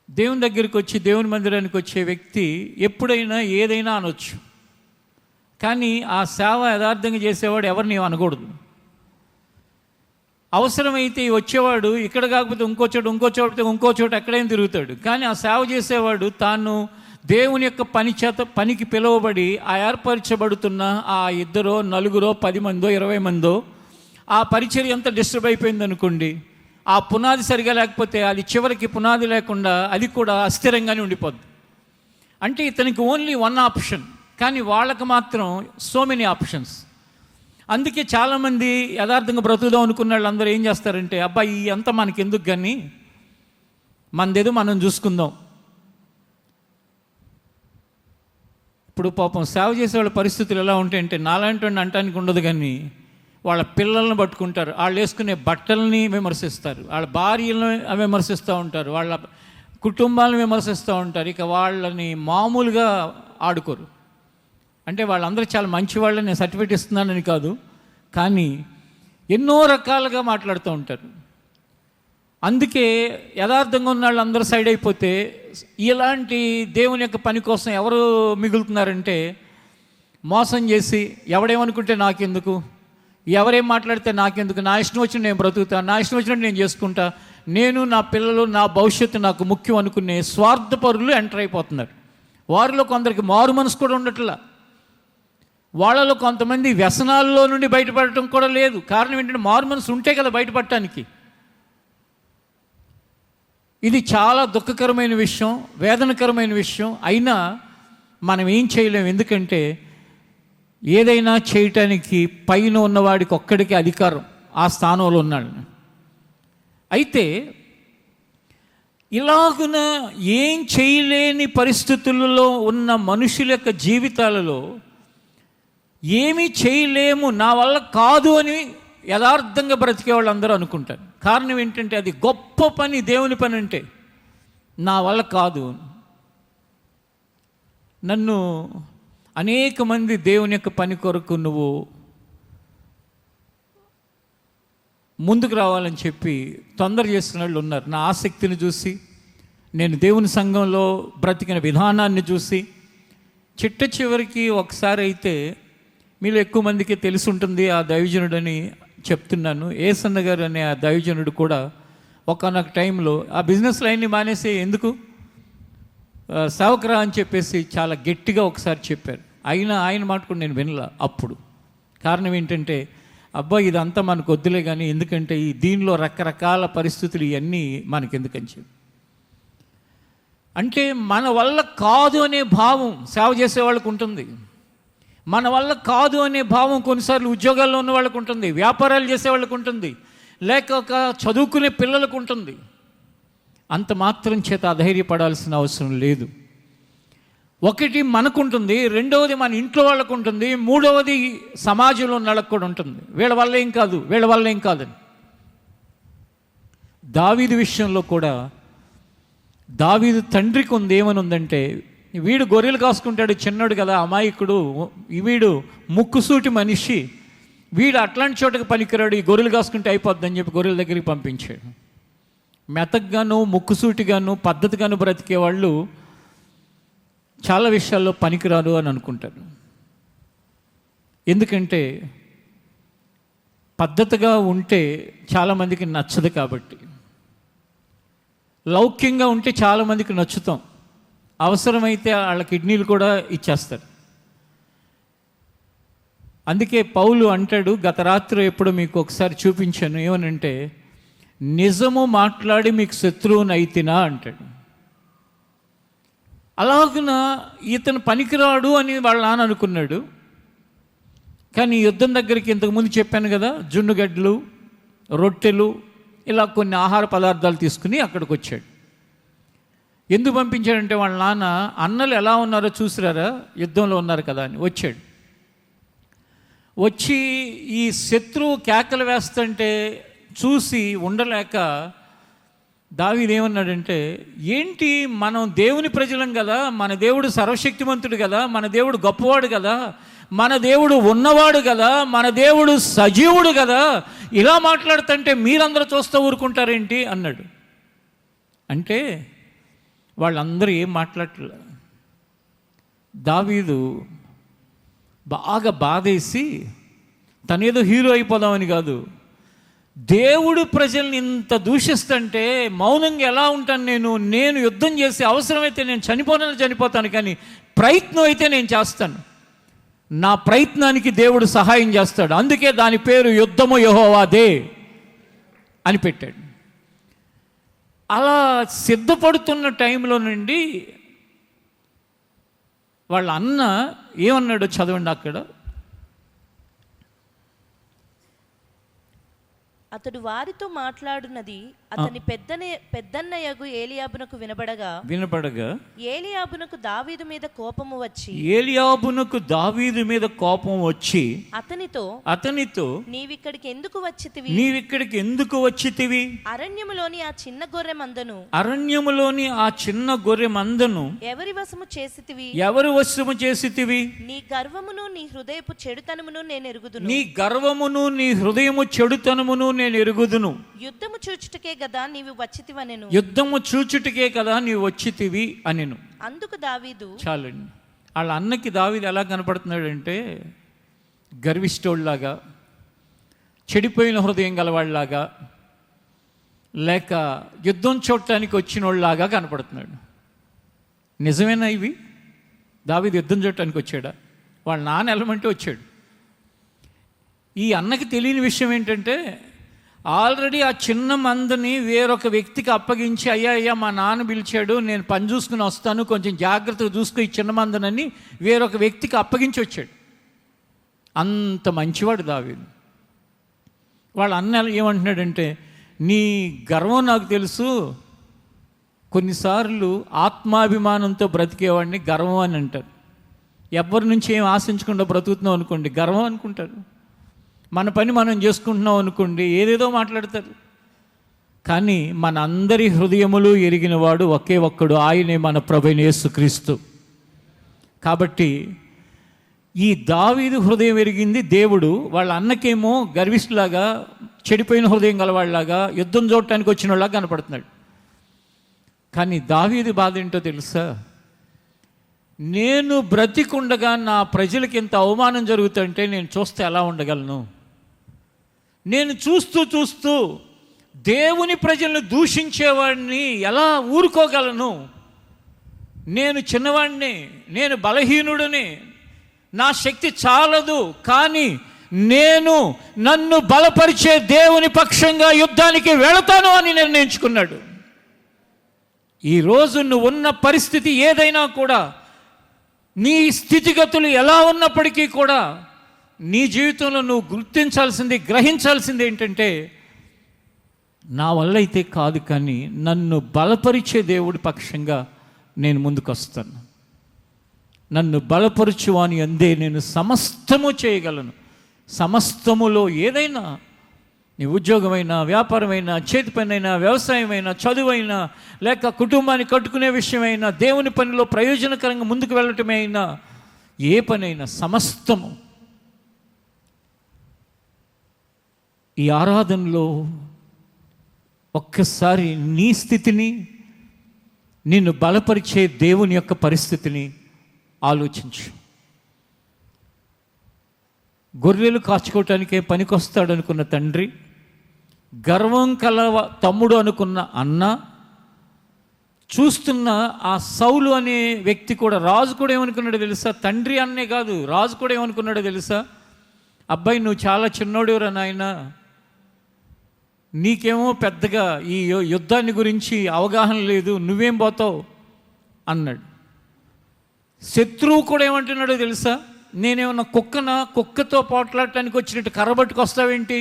దేవుని దగ్గరికి వచ్చి, దేవుని మందిరానికి వచ్చే వ్యక్తి ఎప్పుడైనా ఏదైనా అనొచ్చు, కానీ ఆ సేవ యథార్థంగా చేసేవాడు ఎవరిని అనకూడదు. అవసరమైతే వచ్చేవాడు ఇక్కడ కాకపోతే ఇంకో చోట ఎక్కడైనా తిరుగుతాడు, కానీ ఆ సేవ చేసేవాడు తాను దేవుని యొక్క పనికి పిలువబడి ఆ ఏర్పరచబడుతున్న ఆ 2, 4, 10 మందో 20 మందో ఆ పరిచర్య ఎంత డిస్టర్బ్ అయిపోయింది అనుకోండి, ఆ పునాది సరిగా లేకపోతే అది చివరికి పునాది లేకుండా అది కూడా అస్థిరంగానే ఉండిపోద్ది. అంటే ఇతనికి ఓన్లీ వన్ ఆప్షన్, కానీ వాళ్ళకి మాత్రం సో మెనీ ఆప్షన్స్. అందుకే చాలామంది యథార్థంగా బ్రతుకుదాం అనుకున్న వాళ్ళందరూ ఏం చేస్తారంటే, అబ్బాయి అంతా మనకి ఎందుకు, కానీ మనదేదో మనం చూసుకుందాం. ఇప్పుడు పాపం సేవ చేసే వాళ్ళ పరిస్థితులు ఎలా ఉంటాయంటే, నాలాంటి వాడిని అంటానికి ఉండదు, కానీ వాళ్ళ పిల్లల్ని పట్టుకుంటారు, వాళ్ళు వేసుకునే బట్టల్ని విమర్శిస్తారు, వాళ్ళ భార్యలను విమర్శిస్తూ ఉంటారు, వాళ్ళ కుటుంబాలను విమర్శిస్తూ ఉంటారు. ఇక వాళ్ళని మామూలుగా ఆడుకోరు. అంటే వాళ్ళందరూ చాలా మంచి వాళ్ళని నేను సర్టిఫికేట్ ఇస్తున్నానని కాదు, కానీ ఎన్నో రకాలుగా మాట్లాడుతూ ఉంటారు. అందుకే యథార్థంగా ఉన్న వాళ్ళు అందరూ సైడ్ అయిపోతే ఇలాంటి దేవుని యొక్క పని కోసం ఎవరు మిగులుతున్నారంటే, మోసం చేసి ఎవడేమనుకుంటే నాకెందుకు, ఎవరేం మాట్లాడితే నాకెందుకు, నా ఇష్టం వచ్చినట్టు నేను బ్రతుకుతాను, నా ఇష్టం వచ్చినట్టు నేను చేసుకుంటా, నేను, నా పిల్లలు, నా భవిష్యత్తు నాకు ముఖ్యం అనుకునే స్వార్థపరులు ఎంటర్ అయిపోతున్నారు. వారిలో కొందరికి మారు మనసు కూడా ఉండట్లా. వాళ్ళలో కొంతమంది వ్యసనాల్లో నుండి బయటపడటం కూడా లేదు. కారణం ఏంటంటే, మారు మనసు ఉంటే కదా బయటపడటానికి. ఇది చాలా దుఃఖకరమైన విషయం, వేదనకరమైన విషయం. అయినా మనం ఏం చేయలేము. ఎందుకంటే ఏదైనా చేయటానికి పైన ఉన్నవాడికి ఒక్కడికి అధికారం, ఆ స్థానంలో ఉన్నాడు. అయితే ఇలాగున ఏం చేయలేని పరిస్థితులలో ఉన్న మనుషుల యొక్క జీవితాలలో ఏమీ చేయలేము, నా వల్ల కాదు అని యథార్థంగా బ్రతికే వాళ్ళు అందరూ అనుకుంటారు. కారణం ఏంటంటే, అది గొప్ప పని, దేవుని పని అంటే నా వల్ల కాదు. నన్ను అనేక మంది దేవుని యొక్క పని కొరకు నువ్వు ముందుకు రావాలని చెప్పి తొందర చేస్తున్న వాళ్ళు ఉన్నారు. నా ఆసక్తిని చూసి, నేను దేవుని సంఘంలో బ్రతికిన విధానాన్ని చూసి, చిట్ట చివరికి ఒకసారి అయితే మీలో ఎక్కువ మందికి తెలిసి ఉంటుంది ఆ దైవజనుడని చెప్తున్నాను. ఏసన్న గారు అనే ఆ దైవజనుడు కూడా ఒకనొక టైంలో ఆ బిజినెస్ లైన్ని మానేసి ఎందుకు సేవకురా అని చెప్పేసి చాలా గట్టిగా ఒకసారి చెప్పారు. అయినా ఆయన మాట కూడా నేను వినలా అప్పుడు. కారణం ఏంటంటే, అబ్బాయి ఇదంతా మనకు వద్దులే, కానీ ఎందుకంటే ఈ దీనిలో రకరకాల పరిస్థితులు ఇవన్నీ మనకెందుకని చెప్పి. అంటే మన వల్ల కాదు అనే భావం సేవ చేసే వాళ్ళకు ఉంటుంది. మన వల్ల కాదు అనే భావం కొన్నిసార్లు ఉద్యోగాల్లో ఉన్న వాళ్ళకు ఉంటుంది, వ్యాపారాలు చేసే వాళ్ళకు ఉంటుంది, లేక ఒక చదువుకునే పిల్లలకు ఉంటుంది. అంత మాత్రం చేత అధైర్యపడాల్సిన అవసరం లేదు. ఒకటి మనకుంటుంది, రెండవది మన ఇంట్లో వాళ్ళకు ఉంటుంది, మూడవది సమాజంలో ఉన్న వాళ్ళకు కూడా ఉంటుంది. వీళ్ళ వల్ల ఏం కాదని. దావీదు విషయంలో కూడా దావీదు తండ్రికి ఉంది, ఏమని ఉందంటే, వీడు గొర్రెలు కాసుకుంటాడు, చిన్నోడు కదా, అమాయకుడు, వీడు ముక్కుసూటి మనిషి, వీడు అట్లాంటి చోటకి పనికిరాడు, ఈ గొర్రెలు కాసుకుంటే అయిపోద్దని చెప్పి గొర్రెల దగ్గరికి పంపించాడు. మెతగ్గాను, ముక్కుసూటిగాను, పద్ధతిగాను బ్రతికే వాళ్ళు చాలా విషయాల్లో పనికిరారు అని అనుకుంటారు. ఎందుకంటే పద్ధతిగా ఉంటే చాలామందికి నచ్చదు కాబట్టి. లౌక్యంగా ఉంటే చాలామందికి నచ్చుతాం, అవసరమైతే వాళ్ళ కిడ్నీలు కూడా ఇచ్చేస్తారు. అందుకే పౌలు అంటాడు, గత రాత్రి ఎప్పుడు మీకు ఒకసారి చూపించాను, ఏమనంటే నిజము మాట్లాడి మీకు శత్రువుని అయితినా అంటాడు. అలాగున ఇతను పనికిరాడు అని వాళ్ళ నాన్న అనుకున్నాడు. కానీ యుద్ధం దగ్గరికి ఇంతకుముందు చెప్పాను కదా, జున్నుగడ్డలు, రొట్టెలు, ఇలా కొన్ని ఆహార పదార్థాలు తీసుకుని అక్కడికి వచ్చాడు. ఎందుకు పంపించాడంటే వాళ్ళ నాన్న అన్నలు ఎలా ఉన్నారో చూసిరారా, యుద్ధంలో ఉన్నారు కదా అని వచ్చాడు. వచ్చి ఈ శత్రువు కేకలు వేస్తుంటే చూసి ఉండలేక దావీదు ఏమన్నాడంటే, ఏంటి మనం దేవుని ప్రజలం కదా, మన దేవుడు సర్వశక్తిమంతుడు కదా, మన దేవుడు గొప్పవాడు కదా, మన దేవుడు ఉన్నవాడు కదా, మన దేవుడు సజీవుడు కదా, ఇలా మాట్లాడుతుంటే మీరందరూ చూస్తూ ఊరుకుంటారేంటి అన్నాడు. అంటే వాళ్ళందరూ ఏం మాట్లాడలే. దావీదు బాగా బాధేసి తనేదో హీరో అయిపోదామని కాదు, దేవుడు ప్రజల్ని ఇంత దూషిస్తుంటే మౌనంగా ఎలా ఉంటాను నేను యుద్ధం చేసి అవసరమైతే నేను చనిపోతాను, కానీ ప్రయత్నం అయితే నేను చేస్తాను, నా ప్రయత్నానికి దేవుడు సహాయం చేస్తాడు, అందుకే దాని పేరు యుద్ధము యెహోవాదే అని పెట్టాడు. అలా సిద్ధపడుతున్న టైంలో నుండి వాళ్ళ అన్న ఏమన్నాడో చదవండి అక్కడ. అతడు వారితో మాట్లాడున్నది అతని పెద్దన్నయ్యగు ఏలీయాబునకు వినబడగా ఏలీయాబునకు దావీదు మీద కోపము వచ్చి అతనితో నీవిక్కడికి ఎందుకు వచ్చితివి అరణ్యములోని ఆ చిన్న గొర్రె మందను ఎవరి వశము చేసితివి నీ గర్వమును నీ హృదయపు చెడుతనమును నేను ఎరుగుదును యుద్ధము చూచుటకే కదా నీవు వచ్చితివి అనెను. అందుకు దావీదు, చాలండి, వాళ్ళ అన్నకి దావీదు ఎలా కనపడుతున్నాడంటే గర్విష్ఠోళ్ళలాగా, చెడిపోయిన హృదయం గలవాళ్ళలాగా, లేక యుద్ధం చూడటానికి వచ్చిన వాళ్ళలాగా కనపడుతున్నాడు. నిజమేనా ఇవి? దావీదు యుద్ధం చూడటానికి వచ్చాడా? వాళ్ళ నాన్న వెళ్ళమంటే వచ్చాడు. ఈ అన్నకి తెలియని విషయం ఏంటంటే, ఆల్రెడీ ఆ చిన్న మందని వేరొక వ్యక్తికి అప్పగించి, అయ్యా మా నాన్న పిలిచాడు, నేను పని చూసుకుని వస్తాను, కొంచెం జాగ్రత్తగా చూసుకుని ఈ చిన్న మందనని వేరొక వ్యక్తికి అప్పగించి వచ్చాడు. అంత మంచివాడు దావీదు. వాళ్ళ అన్న ఏమంటున్నాడంటే, నీ గర్వం నాకు తెలుసు, కొన్నిసార్లు ఆత్మాభిమానంతో బ్రతికేవాడిని గర్వం అని అంటారు. ఎవరి నుంచి ఏం ఆశించకుండా బ్రతుకుతున్నాం అనుకోండి, గర్వం అనుకుంటారు. మన పని మనం చేసుకుంటున్నాం అనుకోండి, ఏదేదో మాట్లాడతారు. కానీ మన అందరి హృదయములు ఎరిగినవాడు ఒకే ఒక్కడు, ఆయనే మన ప్రభువైన యేసుక్రీస్తు. కాబట్టి ఈ దావీదు హృదయం ఎరిగింది దేవుడు. వాళ్ళ అన్నకేమో గర్విష్ఠులాగా, చెడిపోయిన హృదయం గలవాళ్ళలాగా, యుద్ధం చూడటానికి వచ్చిన వాళ్ళగా కనపడుతున్నాడు. కానీ దావీదు బాధ ఏంటో తెలుసా? నేను బ్రతికుండగా నా ప్రజలకి ఇంత అవమానం జరుగుతుంటే నేను చూస్తే ఎలా ఉండగలను? నేను చూస్తూ దేవుని ప్రజలను దూషించేవాడిని ఎలా ఊరుకోగలను? నేను చిన్నవాడిని, నేను బలహీనుడిని, నా శక్తి చాలదు, కానీ నన్ను బలపరిచే దేవుని పక్షంగా యుద్ధానికి వెళతాను అని నిర్ణయించుకున్నాడు. ఈరోజు నువ్వు ఉన్న పరిస్థితి ఏదైనా కూడా, నీ స్థితిగతులు ఎలా ఉన్నప్పటికీ కూడా, నీ జీవితంలో నువ్వు గుర్తించాల్సింది, గ్రహించాల్సింది ఏంటంటే, నా వల్ల అయితే కాదు, కానీ నన్ను బలపరిచే దేవుడి పక్షంగా నేను ముందుకు వస్తాను. నన్ను బలపరచువాని అందే నేను సమస్తము చేయగలను. సమస్తములో ఏదైనా, నీ ఉద్యోగమైనా, వ్యాపారమైనా, చేతి పనైనా, వ్యవసాయమైనా, చదువైనా, లేక కుటుంబాన్ని కట్టుకునే విషయమైనా, దేవుని పనిలో ప్రయోజనకరంగా ముందుకు వెళ్ళటమే అయినా, ఏ పనైనా సమస్తము. ఈ ఆరాధనలో ఒక్కసారి నీ స్థితిని, నిన్ను బలపరిచే దేవుని యొక్క పరిస్థితిని ఆలోచించు. గొర్రెలు కాచుకోవటానికే పనికొస్తాడు అనుకున్న తండ్రి, గర్వం కల తమ్ముడు అనుకున్న అన్న, చూస్తున్న ఆ సౌలు అనే వ్యక్తి కూడా, రాజు కూడా ఏమనుకున్నాడో తెలుసా? తండ్రి అన్నే కాదు, రాజు కూడా ఏమనుకున్నాడో తెలుసా? అబ్బాయి నువ్వు చాలా చిన్నోడురా నాయన, నీకేమో పెద్దగా ఈ యుద్ధాన్ని గురించి అవగాహన లేదు, నువ్వేం పోతావు అన్నాడు. శత్రువు కూడా ఏమంటున్నాడో తెలుసా? నేనేమన్నా కుక్కతో పోట్లాడటానికి వచ్చినట్టు కర్రబట్టుకొస్తావేంటి,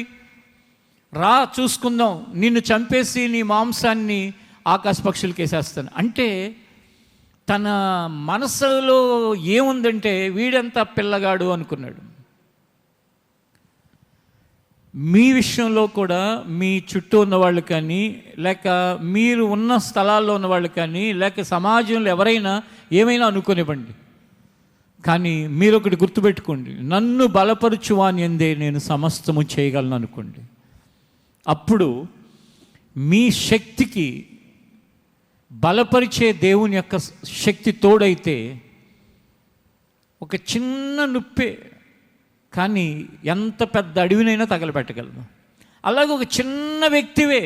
రా చూసుకుందాం, నిన్ను చంపేసి నీ మాంసాన్ని ఆకాశ పక్షులకి వేసేస్తాను. అంటే తన మనసులో ఏముందంటే వీడంతా పిల్లగాడు అనుకున్నాడు. మీ విషయంలో కూడా మీ చుట్టూ ఉన్నవాళ్ళు కానీ, లేక మీరు ఉన్న స్థలాల్లో ఉన్నవాళ్ళు కానీ, లేక సమాజంలో ఎవరైనా ఏమైనా అనుకునివ్వండి, కానీ మీరు ఒకటి గుర్తుపెట్టుకోండి, నన్ను బలపరచువాని ఎందే నేను సమస్తము చేయగలను అనుకోండి. అప్పుడు మీ శక్తికి బలపరిచే దేవుని యొక్క శక్తి తోడైతే ఒక చిన్న నొప్పే కానీ ఎంత పెద్ద అడవినైనా తగలబెట్టగలదు. అలాగే ఒక చిన్న వ్యక్తివే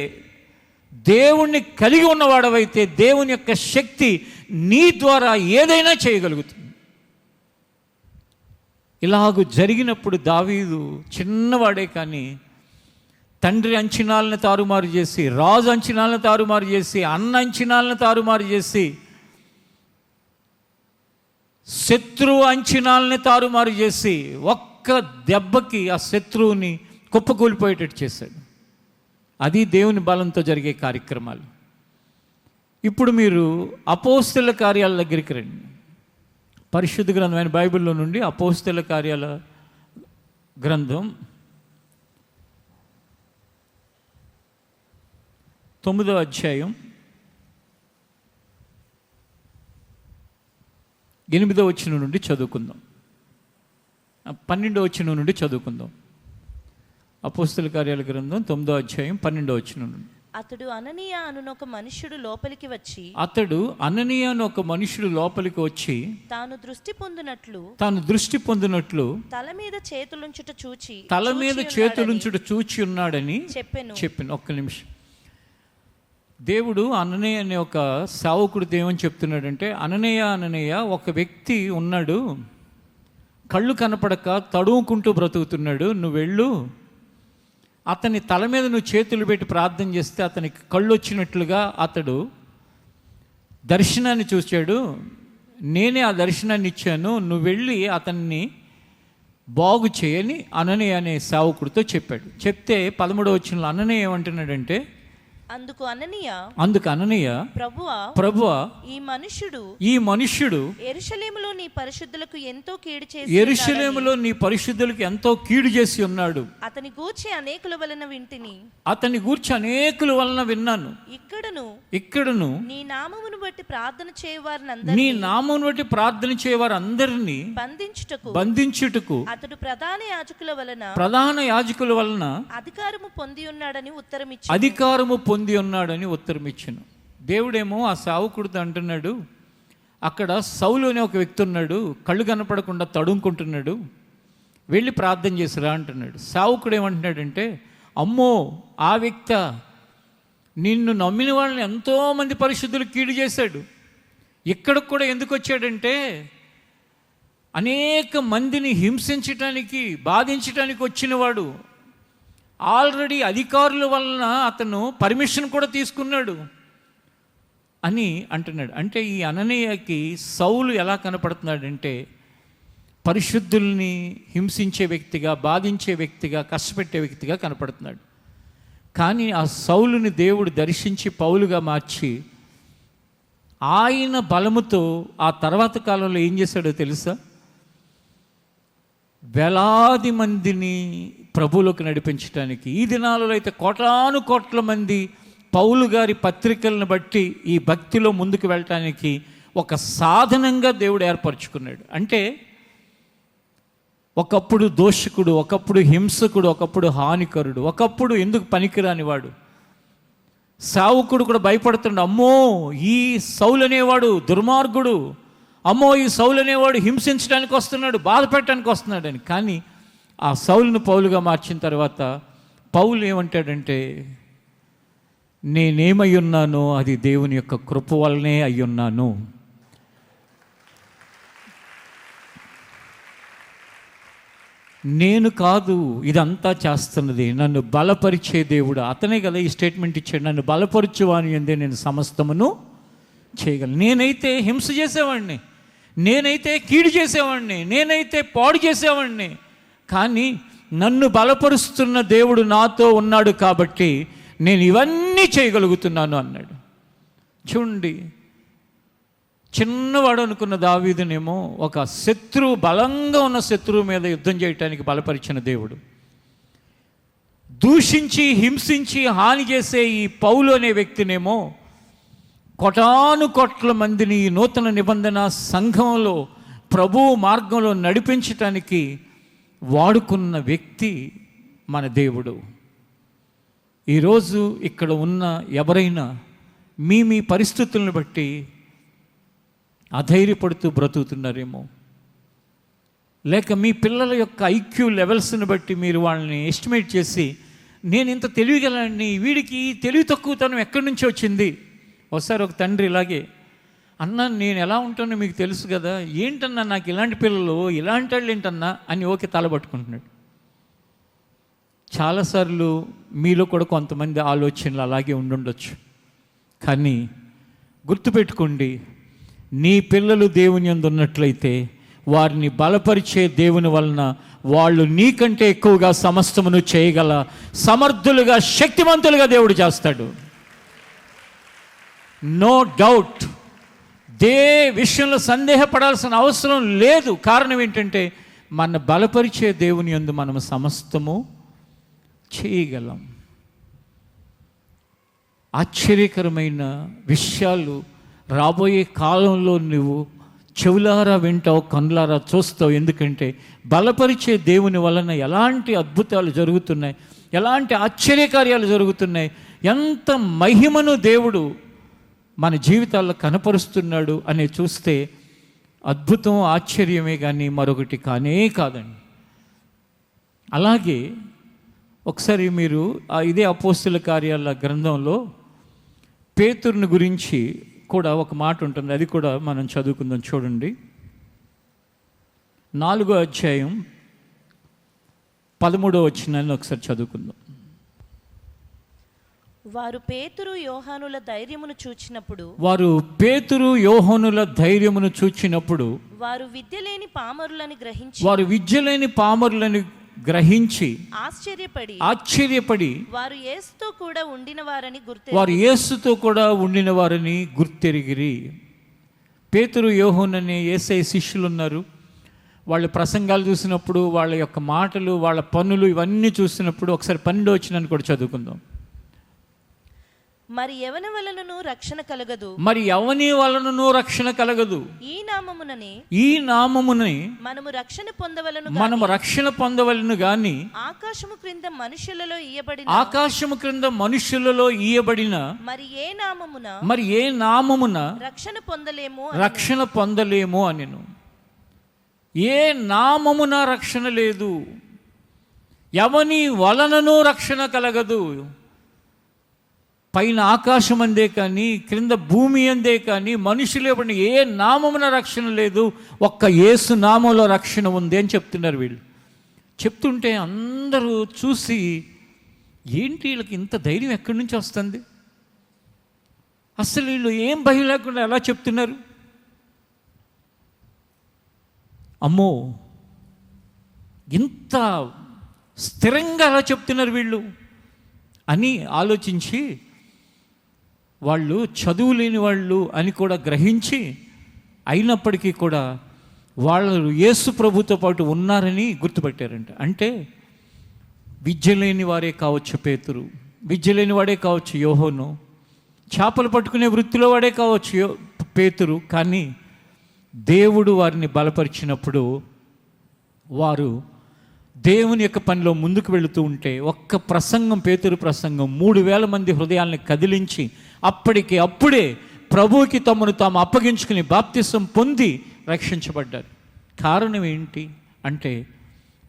దేవుణ్ణి కలిగి ఉన్నవాడవైతే దేవుని యొక్క శక్తి నీ ద్వారా ఏదైనా చేయగలుగుతుంది. ఇలాగూ జరిగినప్పుడు దావీదు చిన్నవాడే కానీ తండ్రి అంచనాలను తారుమారు చేసి, రాజు అంచనాలను తారుమారు చేసి, అన్న అంచనాలను తారుమారు చేసి, శత్రువు అంచనాలని తారుమారు చేసి ఒక్క దెబ్బకి ఆ శత్రువుని కుప్పకూలిపోయేటట్టు చేశాడు. అది దేవుని బలంతో జరిగే కార్యక్రమాలు. ఇప్పుడు మీరు అపోస్తల కార్యాల దగ్గరికి రండి. పరిశుద్ధ గ్రంథమైన బైబిల్లో నుండి అపోస్తల కార్యాల గ్రంథం 9వ అధ్యాయం 8వ వచనం నుండి చదువుకుందాం, 12వ వచనం నుండి చదువుకుందాం. అపోస్తల కార్యాల గ్రంథం 9వ అధ్యాయం 12వ వచనం నుండి. అతడు అననీయ అను ఒక మనుష్యుడు లోపలికి వచ్చి తాను దృష్టి పొందినట్లు తల మీద చేతులుంచుట చూచి ఉన్నాడని చెప్పాను. ఒక్క నిమిషం. దేవుడు అననీయ అనే ఒక సేవకుడు ఏమని చెప్తున్నాడంటే, అననీయ ఒక వ్యక్తి ఉన్నాడు, కళ్ళు కనపడక తడుముకుంటూ బ్రతుకుతున్నాడు, నువ్వు వెళ్ళు, అతని తల మీద నువ్వు చేతులు పెట్టి ప్రార్థన చేస్తే అతనికి కళ్ళు వచ్చినట్లుగా అతడు దర్శనాన్ని చూశాడు, నేనే ఆ దర్శనాన్ని ఇచ్చాను, నువ్వు వెళ్ళి అతన్ని బాగు చేయని అననీయ అనే సేవకుడితో చెప్పాడు. చెప్తే 13వ వచనంలో అననీయ ఏమంటున్నాడంటే, అందుకు అననీయ ప్రభువా ఈ మనుష్యుడు యెరూషలేములో నీ పరిశుద్ధులకు ఎంతో కీడు చేసి ఉన్నాడు. అతని గూర్చి అనేకుల వలన విన్నాను. ఇక్కడను నీ నామమును బట్టి ప్రార్థన చేయవారందరినీ బంధించుటకు అతడు ప్రధాన యాజకుల వలన అధికారము పొంది ఉన్నాడని ఉత్తరం ఇచ్చాను. దేవుడేమో ఆ సేవకుడితో అంటున్నాడు, అక్కడ సౌలు అనే ఒక వ్యక్తి ఉన్నాడు, కళ్ళు కనపడకుండా తడుముకుంటున్నాడు, వెళ్ళి ప్రార్థన చేసిరా అంటున్నాడు. సేవకుడు ఏమంటున్నాడంటే, అమ్మో ఆ వ్యక్తి నిన్ను నమ్మిన వాళ్ళని ఎంతోమంది పరిశుద్ధులు కీడు చేశాడు, ఇక్కడికి కూడా ఎందుకు వచ్చాడంటే అనేక మందిని హింసించటానికి బాధించటానికి వచ్చినవాడు, ఆల్రెడీ అధికారుల వలన అతను పర్మిషన్ కూడా తీసుకున్నాడు అని అంటున్నాడు. అంటే ఈ అననీయకి సౌలు ఎలా కనపడుతున్నాడంటే పరిశుద్ధుల్ని హింసించే వ్యక్తిగా, బాధించే వ్యక్తిగా, కష్టపెట్టే వ్యక్తిగా కనపడుతున్నాడు. కానీ ఆ సౌలుని దేవుడు దర్శించి పౌలుగా మార్చి ఆయన బలముతో ఆ తర్వాత కాలంలో ఏం చేశాడో తెలుసా? వేలాది మందిని ప్రభువులోకి నడిపించడానికి, ఈ దినాలలో అయితే కోటాను కోట్ల మంది పౌలు గారి పత్రికలను బట్టి ఈ భక్తిలో ముందుకు వెళ్ళటానికి ఒక సాధనంగా దేవుడు ఏర్పరచుకున్నాడు. అంటే ఒకప్పుడు దోషకుడు, ఒకప్పుడు హింసకుడు, ఒకప్పుడు హానికరుడు, ఒకప్పుడు ఎందుకు పనికిరాని వాడు, సేవకుడు కూడా భయపడుతున్నాడు, అమ్మో ఈ సౌలు అనేవాడు దుర్మార్గుడు, అమ్మో ఈ సౌలు అనేవాడు హింసించడానికి వస్తున్నాడు, బాధ పెట్టడానికి వస్తున్నాడు అని. కానీ ఆ సౌలును పౌలుగా మార్చిన తర్వాత పౌలు ఏమంటాడంటే, నేనేమై ఉన్నానో అది దేవుని యొక్క కృప వల్లనే అయ్యున్నాను. నేను కాదు ఇదంతా చేస్తున్నది, నన్ను బలపరిచే దేవుడు. అతనే కదా ఈ స్టేట్మెంట్ ఇచ్చాడు, నన్ను బలపరచువాని అందే నేను సమస్తమును చేయగలను. నేనైతే హింస చేసేవాడిని, నేనైతే కీడు చేసేవాడిని, నేనైతే పాడు చేసేవాడిని, కానీ నన్ను బలపరుస్తున్న దేవుడు నాతో ఉన్నాడు కాబట్టి నేను ఇవన్నీ చేయగలుగుతున్నాను అన్నాడు. చూడండి, చిన్నవాడు అనుకున్న దావీదునేమో ఒక శత్రువు, బలంగా ఉన్న శత్రువు మీద యుద్ధం చేయటానికి బలపరిచిన దేవుడు, దూషించి హింసించి హాని చేసే ఈ పౌలు అనే వ్యక్తినేమో కోటాను కోట్ల మందిని ఈ నూతన నిబంధన సంఘంలో ప్రభువు మార్గంలో నడిపించటానికి వాడుకున్న వ్యక్తి మన దేవుడు. ఈరోజు ఇక్కడ ఉన్న ఎవరైనా మీ పరిస్థితులను బట్టి అధైర్యపడుతూ బ్రతుకుతున్నారేమో, లేక మీ పిల్లల యొక్క ఐక్యూ లెవెల్స్ని బట్టి మీరు వాళ్ళని ఎస్టిమేట్ చేసి, నేను ఇంత తెలివిగలని, వీడికి తెలివి తక్కువతనం ఎక్కడి నుంచి వచ్చింది. ఒకసారి ఒక తండ్రి ఇలాగే, అన్నా నేను ఎలా ఉంటానో మీకు తెలుసు కదా, ఏంటన్నా నాకు ఇలాంటి పిల్లలు, ఇలాంటి వాళ్ళు ఏంటన్నా అని ఓకే తలబట్టుకుంటున్నాడు. చాలాసార్లు మీలో కూడా కొంతమంది ఆలోచనలు అలాగే ఉండుండొచ్చు. కానీ గుర్తుపెట్టుకోండి, నీ పిల్లలు దేవుని యందు ఉన్నట్లయితే వారిని బలపరిచే దేవుని వలన వాళ్ళు నీకంటే ఎక్కువగా సమస్తమును చేయగల సమర్థులుగా, శక్తిమంతులుగా దేవుడు చేస్తాడు. నో డౌట్, విషయంలో సందేహపడాల్సిన అవసరం లేదు. కారణం ఏంటంటే మన బలపరిచే దేవుని యందు మనము సమస్తము చేయగలం. ఆశ్చర్యకరమైన విషయాలు రాబోయే కాలంలో నువ్వు చెవులారా వింటావు, కన్నులారా చూస్తావు. ఎందుకంటే బలపరిచే దేవుని వలన ఎలాంటి అద్భుతాలు జరుగుతున్నాయి, ఎలాంటి ఆశ్చర్యకార్యాలు జరుగుతున్నాయి, ఎంత మహిమను దేవుడు మన జీవితాల్లో కనపరుస్తున్నాడు అని చూస్తే అద్భుతం, ఆశ్చర్యమే కానీ మరొకటి కానే కాదండి. అలాగే ఒకసారి మీరు ఇదే అపోస్తుల కార్యాల గ్రంథంలో పేతురుని గురించి కూడా ఒక మాట ఉంటుంది, అది కూడా మనం చదువుకుందాం. చూడండి, 4వ అధ్యాయం 13వ వచనాన్ని ఒకసారి చదువుకుందాం. వారు పేతురు యోహానుల ధైర్యమును చూచినప్పుడు వారు విద్యలేని పామరులని గ్రహించి ఆశ్చర్యపడి వారు యేసుతో కూడా ఉండిన వారని గుర్తెరిగిరి. పేతురు, యోహాను అనే యేసయ్య శిష్యులు ఉన్నారు. వాళ్ళ ప్రసంగాలు చూసినప్పుడు, వాళ్ళ యొక్క మాటలు, వాళ్ళ పనులు ఇవన్నీ చూసినప్పుడు ఒకసారి 12వ వచనాన్ని కూడా చదువుకుందాం. మరి ఎవని వలనను రక్షణ కలగదు, ఈ నామముననే మనము రక్షణ పొందవలను గాని ఆకాశము క్రింద మనుష్యులలో ఇయ్యబడిన మరి ఏ నామమున రక్షణ పొందలేము అనెను. ఏ నామమున రక్షణ లేదు, ఎవని వలనను రక్షణ కలగదు. పైన ఆకాశం అందే కానీ, క్రింద భూమి అందే కానీ, మనుషులు ఇవ్వబడిన ఏ నామమున రక్షణ లేదు, ఒక్క యేసు నామంలో రక్షణ ఉంది అని చెప్తున్నారు వీళ్ళు. చెప్తుంటే అందరూ చూసి, ఏంటి వీళ్ళకి ఇంత ధైర్యం ఎక్కడి నుంచి వస్తుంది, అసలు వీళ్ళు ఏం భయం లేకుండా ఎలా చెప్తున్నారు, అమ్మో ఇంత స్థిరంగా ఎలా చెప్తున్నారు వీళ్ళు అని ఆలోచించి, వాళ్ళు చదువు లేని వాళ్ళు అని కూడా గ్రహించి, అయినప్పటికీ కూడా వాళ్ళు యేసు ప్రభుతో పాటు ఉన్నారని గుర్తుపెట్టారంట. అంటే విద్య లేని వారే కావచ్చు పేతురు, విద్య లేని వాడే కావచ్చు యోహాను, చేపలు పట్టుకునే వృత్తిలో వాడే కావచ్చు పేతురు. కానీ దేవుడు వారిని బలపరిచినప్పుడు వారు దేవుని యొక్క పనిలో ముందుకు వెళుతూ ఉంటే, ఒక్క ప్రసంగం, పేతురు ప్రసంగం 3000 మంది హృదయాల్ని కదిలించి అప్పుడే ప్రభువుకి తమను తాము అప్పగించుకుని బాప్తిసం పొంది రక్షించబడ్డారు. కారణం ఏంటి అంటే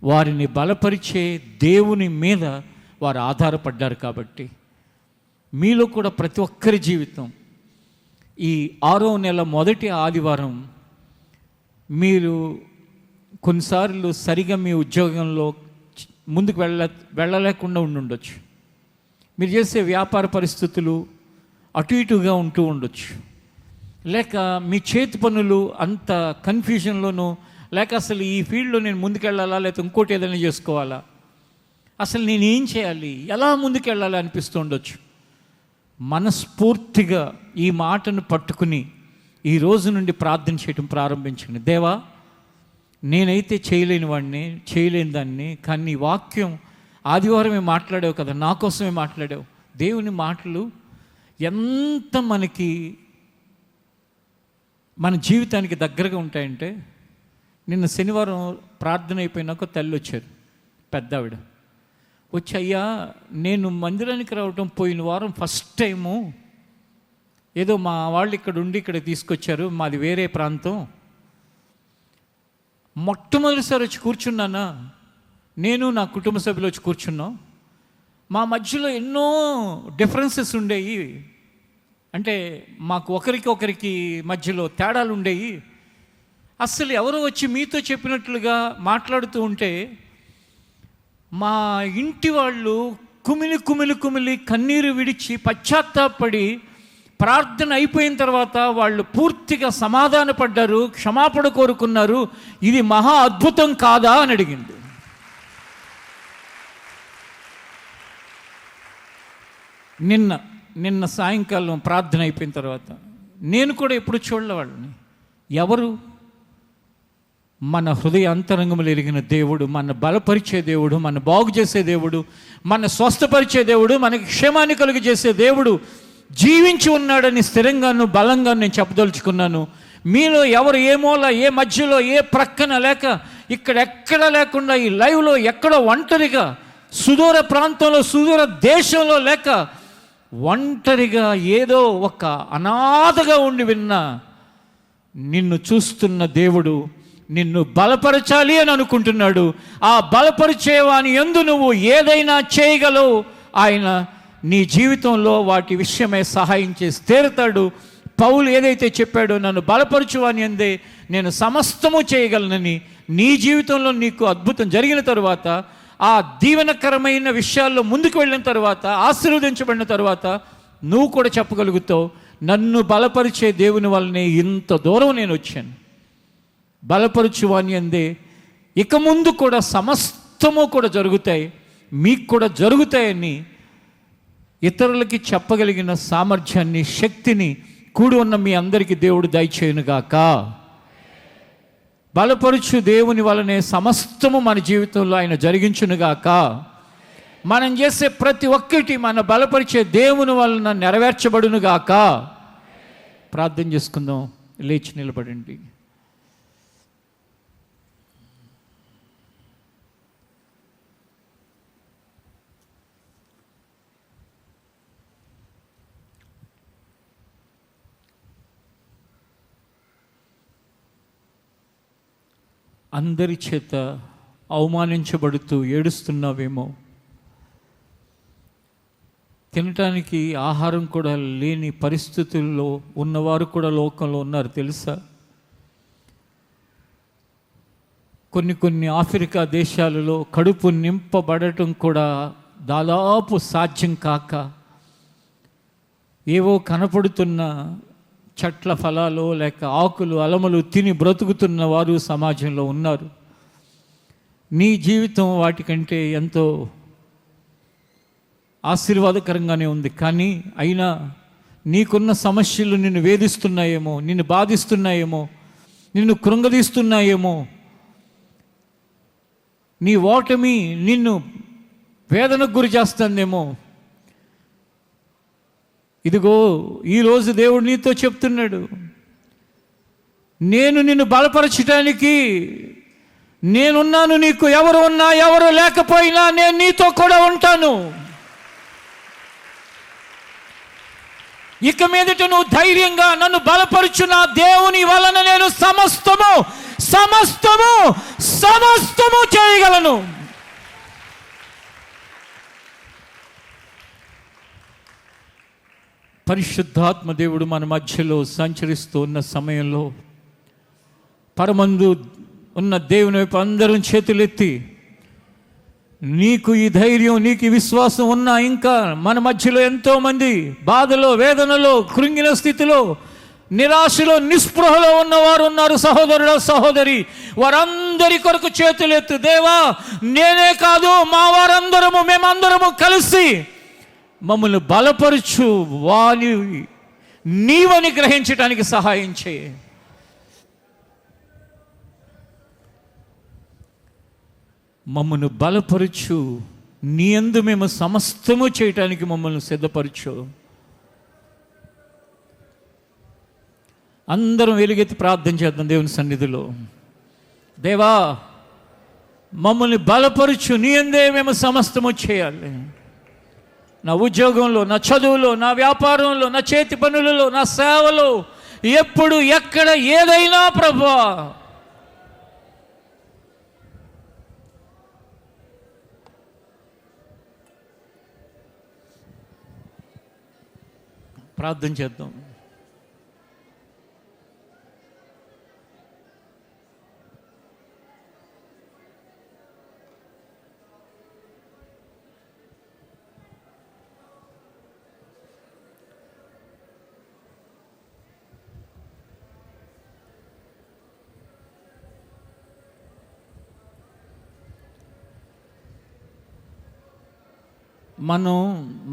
వారిని బలపరిచే దేవుని మీద వారు ఆధారపడ్డారు. కాబట్టి మీలో కూడా ప్రతి ఒక్కరి జీవితం ఈ 6వ నెల మొదటి ఆదివారం మీరు కొన్నిసార్లు సరిగా మీ ఉద్యోగంలో ముందుకు వెళ్ళలేకుండా ఉండొచ్చు. మీరు చేసే వ్యాపార పరిస్థితులు అటు ఇటుగా ఉంటూ ఉండొచ్చు. లేక మీ చేతి పనులు అంత కన్ఫ్యూజన్లోనూ, లేక అసలు ఈ ఫీల్డ్లో నేను ముందుకెళ్ళాలా లేకపోతే ఇంకోటి ఏదైనా చేసుకోవాలా, అసలు నేను ఏం చేయాలి, ఎలా ముందుకెళ్ళాలి అనిపిస్తూ ఉండొచ్చు. మనస్ఫూర్తిగా ఈ మాటను పట్టుకుని ఈ రోజు నుండి ప్రార్థన చేయడం ప్రారంభించండి. దేవా, నేనైతే చేయలేని వాడిని, చేయలేని దాన్ని, కానీ నీ వాక్యం ఆదివారమే మాట్లాడావు కదా, నా కోసమే మాట్లాడావు. దేవుని మాటలు ఎంత మనకి మన జీవితానికి దగ్గరగా ఉంటాయంటే, నిన్న శనివారం ప్రార్థన అయిపోయినాక తల్లి వచ్చారు, పెద్ద ఆవిడ వచ్చి, అయ్యా నేను మందిరానికి రావటం పోయిన వారం ఫస్ట్ టైము ఏదో మా వాళ్ళు ఇక్కడ ఉండి ఇక్కడ తీసుకొచ్చారు, మాది వేరే ప్రాంతం, మొట్టమొదటిసారి వచ్చి కూర్చున్నానా, నేను నా కుటుంబ సభ్యులు వచ్చి కూర్చున్నాం. మా మధ్యలో ఎన్నో డిఫరెన్సెస్ ఉండేవి, అంటే మాకు ఒకరికి మధ్యలో తేడాలు ఉండేవి. అస్సలు ఎవరో వచ్చి మీతో చెప్పినట్లుగా మాట్లాడుతూ ఉంటే మా ఇంటి వాళ్ళు కుమిలి కన్నీరు విడిచి పశ్చాత్తాపడి ప్రార్థన అయిపోయిన తర్వాత వాళ్ళు పూర్తిగా సమాధానపడ్డారు, క్షమాపణ కోరుకున్నారు. ఇది మహా అద్భుతం కాదా అని అడిగింది. నిన్న సాయంకాలం ప్రార్థన అయిపోయిన తర్వాత నేను కూడా ఎప్పుడు చూడలే వాళ్ళని. ఎవరు? మన హృదయ అంతరంగములు ఎరిగిన దేవుడు, మన బలపరిచే దేవుడు, మన బాగు చేసే దేవుడు, మన స్వస్థపరిచే దేవుడు, మనకి క్షేమాన్ని కలుగు చేసే దేవుడు జీవించి ఉన్నాడని స్థిరంగాను బలంగా నేను చెప్పదలుచుకున్నాను. మీలో ఎవరు ఏ మూల, ఏ మధ్యలో, ఏ ప్రక్కన లేక ఇక్కడెక్కడ లేకుండా ఈ లైవ్లో ఎక్కడో ఒంటరిగా సుదూర ప్రాంతంలో, సుదూర దేశంలో లేక ఒంటరిగా ఏదో ఒక అనాథగా ఉండి విన్నా నిన్ను చూస్తున్న దేవుడు నిన్ను బలపరచాలి అని అనుకుంటున్నాడు. ఆ బలపరిచేవాని యందు నువ్వు ఏదైనా చేయగలవు. ఆయన నీ జీవితంలో వాటి విషయమై సహాయం చేసి తీరుతాడు. పౌలు ఏదైతే చెప్పాడో, నన్ను బలపరచువాని యందే నేను సమస్తము చేయగలనని, నీ జీవితంలో నీకు అద్భుతం జరిగిన తరువాత, ఆ దీవెనకరమైన విషయాల్లో ముందుకు వెళ్ళిన తర్వాత, ఆశీర్వదించబడిన తర్వాత నువ్వు కూడా చెప్పగలుగుతావు, నన్ను బలపరిచే దేవుని వల్లనే ఇంత దూరం నేను వచ్చాను. బలపరచువాని అందే ఇక ముందు కూడా సమస్తము కూడా జరుగుతాయి, మీకు కూడా జరుగుతాయని ఇతరులకి చెప్పగలిగిన సామర్థ్యాన్ని, శక్తిని కూడి ఉన్న మీ అందరికీ దేవుడు దయచేయునుగాక. బలపరుచు దేవుని వలనే సమస్తము మన జీవితంలో ఆయన జరిగించునుగాక. మనం చేసే ప్రతి ఒక్కటి మన బలపరిచే దేవుని వలన నెరవేర్చబడునుగాక. ప్రార్థన చేసుకుందాం. లేచి నిలబడండి. అందరి చేత అవమానించబడుతూ ఏడుస్తున్నావేమో, తినటానికి ఆహారం కూడా లేని పరిస్థితుల్లో ఉన్నవారు కూడా లోకంలో ఉన్నారు తెలుసా? కొన్ని ఆఫ్రికా దేశాలలో కడుపు నింపబడటం కూడా దాదాపు సాధ్యం కాక ఏవో కనపడుతున్న చెట్ల ఫలాలు లేక ఆకులు అలములు తిని బ్రతుకుతున్న వారు సమాజంలో ఉన్నారు. నీ జీవితం వాటికంటే ఎంతో ఆశీర్వాదకరంగానే ఉంది. కానీ అయినా నీకున్న సమస్యలు నిన్ను వేధిస్తున్నాయేమో, నిన్ను బాధిస్తున్నాయేమో, నిన్ను కృంగదీస్తున్నాయేమో, నీ ఓటమి నిన్ను వేదనకు గురి చేస్తుందేమో. ఇదిగో ఈరోజు దేవుడు నీతో చెప్తున్నాడు, నేను నిన్ను బలపరచడానికి నేనున్నాను. నీకు ఎవరు ఉన్నా ఎవరు లేకపోయినా నేను నీతో కూడా ఉంటాను. ఇక మీదట నువ్వు ధైర్యంగా నన్ను బలపరుచు, నా దేవుని వలన నేను సమస్తము సమస్తము సమస్తము చేయగలను. పరిశుద్ధాత్మ దేవుడు మన మధ్యలో సంచరిస్తూ ఉన్న సమయంలో పరమందు ఉన్న దేవుని వైపు అందరం చేతులెత్తి, నీకు ఈ ధైర్యం, నీకు ఈ విశ్వాసం ఉన్నా, ఇంకా మన మధ్యలో ఎంతోమంది బాధలో, వేదనలో, కృంగిన స్థితిలో, నిరాశలో, నిస్పృహలో ఉన్నవారు ఉన్నారు. సహోదరుడు, సహోదరి, వారందరి కొరకు చేతులెత్తు. దేవా, నేనే కాదు, మా వారందరము, మేమందరము కలిసి మమ్మల్ని బలపరచు, వాని నీవని గ్రహించడానికి సహాయం చేయి. మమ్మల్ని బలపరచు, నీ యందు మేము సమస్తము చేయటానికి మమ్మల్ని సిద్ధపరచు. అందరం వెలుగెత్తి ప్రార్థన చేద్దాం దేవుని సన్నిధిలో. దేవా, మమ్మల్ని బలపరచు, నీ యందే మేము సమస్తము చేయాలి. నా ఉద్యోగంలో, నా చదువులో, నా వ్యాపారంలో, నా చేతి పనులలో, నా సేవలో, ఎప్పుడు ఎక్కడ ఏదైనా ప్రభువా ప్రార్థన చేద్దాం. మనం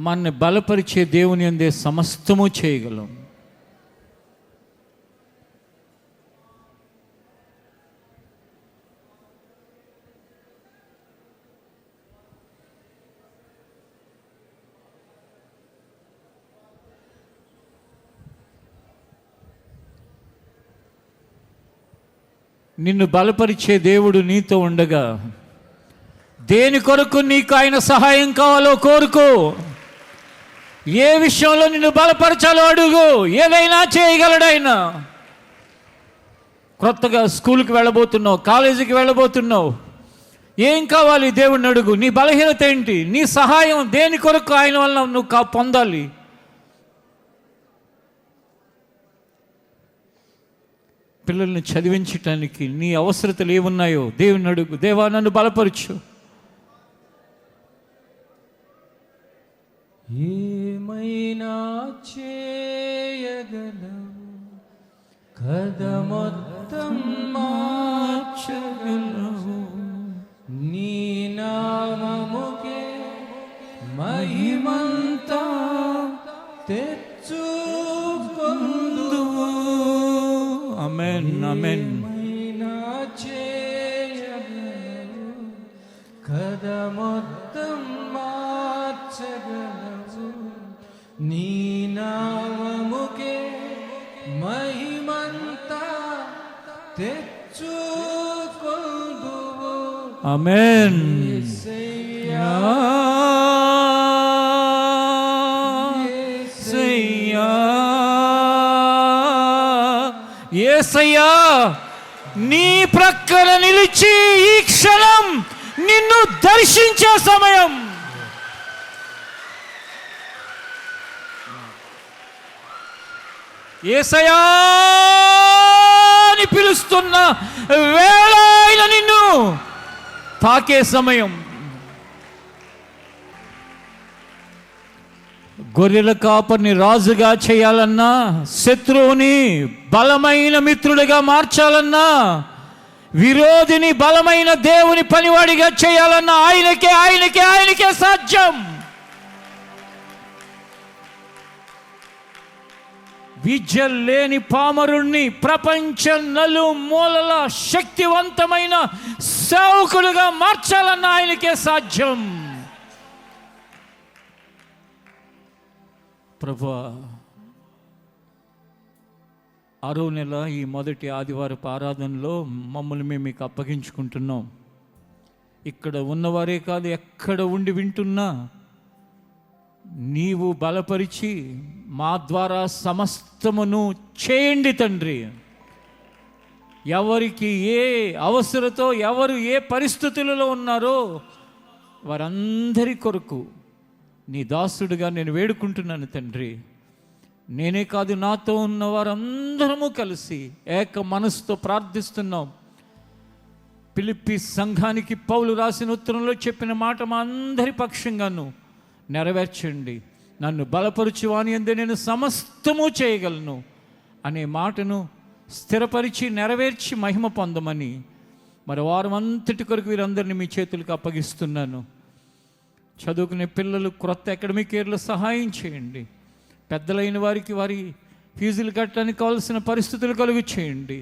మనని బలపరిచే దేవుని అందే సమస్తము చేయగలం. నిన్ను బలపరిచే దేవుడు నీతో ఉండగా దేని కొరకు నీకు ఆయన సహాయం కావాలో కోరుకో. ఏ విషయంలో నిన్ను బలపరచాలో అడుగు. ఏదైనా చేయగలడు ఆయన. కొత్తగా స్కూల్కి వెళ్ళబోతున్నావు, కాలేజీకి వెళ్ళబోతున్నావు, ఏం కావాలి దేవుడిని అడుగు. నీ బలహీనత ఏంటి? నీ సహాయం దేని కొరకు ఆయన వల్ల నువ్వు పొందాలి. పిల్లల్ని చదివించటానికి నీ అవసరతలు ఏమున్నాయో దేవుని అడుగు. దేవా, నన్ను బలపరచు. ఏమైనా చేయగలవు కదా, మొత్తం మార్చగలవు. నీ నామముకే మహిమంతా తెచ్చుకొందువు. ఆమేన్, ఆమేన్. ఏమైనా చేయగలవు కదా, మొత్తం మార్చగలవు. నీ నామముకే మహిమంతా తెచ్చుకొందువు. ఆమేన్. యేసయ్యా, యేసయ్యా, యేసయ్యా, నీ ప్రక్కన నిలిచి ఈ క్షణం నిన్ను దర్శించే సమయం. యేసయ్యా అని పిలుస్తున్న వేళ ఆయన నిన్ను తాకే సమయం. గొర్రెల కాపరిని రాజుగా చేయాలన్నా, శత్రువుని బలమైన మిత్రుడిగా మార్చాలన్నా, విరోధిని బలమైన దేవుని పనివాడిగా చేయాలన్నా ఆయనకే సాధ్యం. విద్య లేని పామరుణ్ణి ప్రపంచ నలుమూలల శక్తివంతమైన సేవకులుగా మార్చాలన్న ఆయనకే సాధ్యం. ప్రభువా, 6వ నెల ఈ మొదటి ఆదివారపు ఆరాధనలో మమ్మల్ని మేము మీకు అప్పగించుకుంటున్నాం. ఇక్కడ ఉన్నవారే కాదు, ఎక్కడ ఉండి వింటున్నా నీవు బలపరిచి మా ద్వారా సమస్తమును చేయండి తండ్రి. ఎవరికి ఏ అవసరతో ఎవరు ఏ పరిస్థితులలో ఉన్నారో వారందరి కొరకు నీ దాసుడుగా నేను వేడుకుంటున్నాను తండ్రి. నేనే కాదు, నాతో ఉన్న వారందరము కలిసి ఏక మనసుతో ప్రార్థిస్తున్నాం. ఫిలిప్పీ సంఘానికి పౌలు రాసిన ఉత్తరంలో చెప్పిన మాట మా అందరి పక్షంగాను నెరవేర్చండి. నన్ను బలపరుచు వాని యందు నేను సమస్తము చేయగలను అనే మాటను స్థిరపరిచి నెరవేర్చి మహిమ పొందమని మరి వారం అంతటి కొరకు వీరందరినీ మీ చేతులకు అప్పగిస్తున్నాను. చదువుకునే పిల్లలు క్రొత్త అకాడమిక్ ఇయర్లో సహాయం చేయండి. పెద్దలైన వారికి వారి ఫీజులు కట్టడానికి కావాల్సిన పరిస్థితులు కలుగు చేయండి.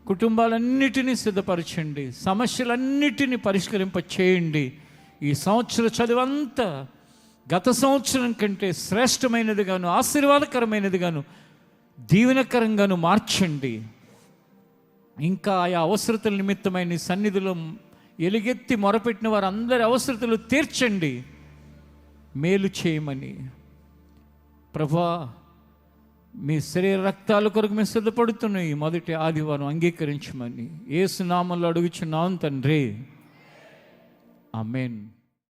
కుటుంబాలన్నిటినీ సిద్ధపరచండి. సమస్యలన్నిటినీ పరిష్కరింప చేయండి. ఈ సంవత్సర చదువంతా గత సంవత్సరం కంటే శ్రేష్టమైనదిగాను, ఆశీర్వాదకరమైనదిగాను, దీవెనకరంగాను మార్చండి. ఇంకా ఆయా అవసరతల నిమిత్తమైన నీ సన్నిధిలో ఎలుగెత్తి మొరపెట్టిన వారందరి అవసరతలు తీర్చండి, మేలు చేయమని. ప్రభా, మీ శరీర రక్తాల కొరకు మేము సిద్ధపడుతున్నాయి. ఈ మొదటి ఆదివారం అంగీకరించమని యేసు నామములో అడుగుచున్నాం తండ్రి. ఆమేన్.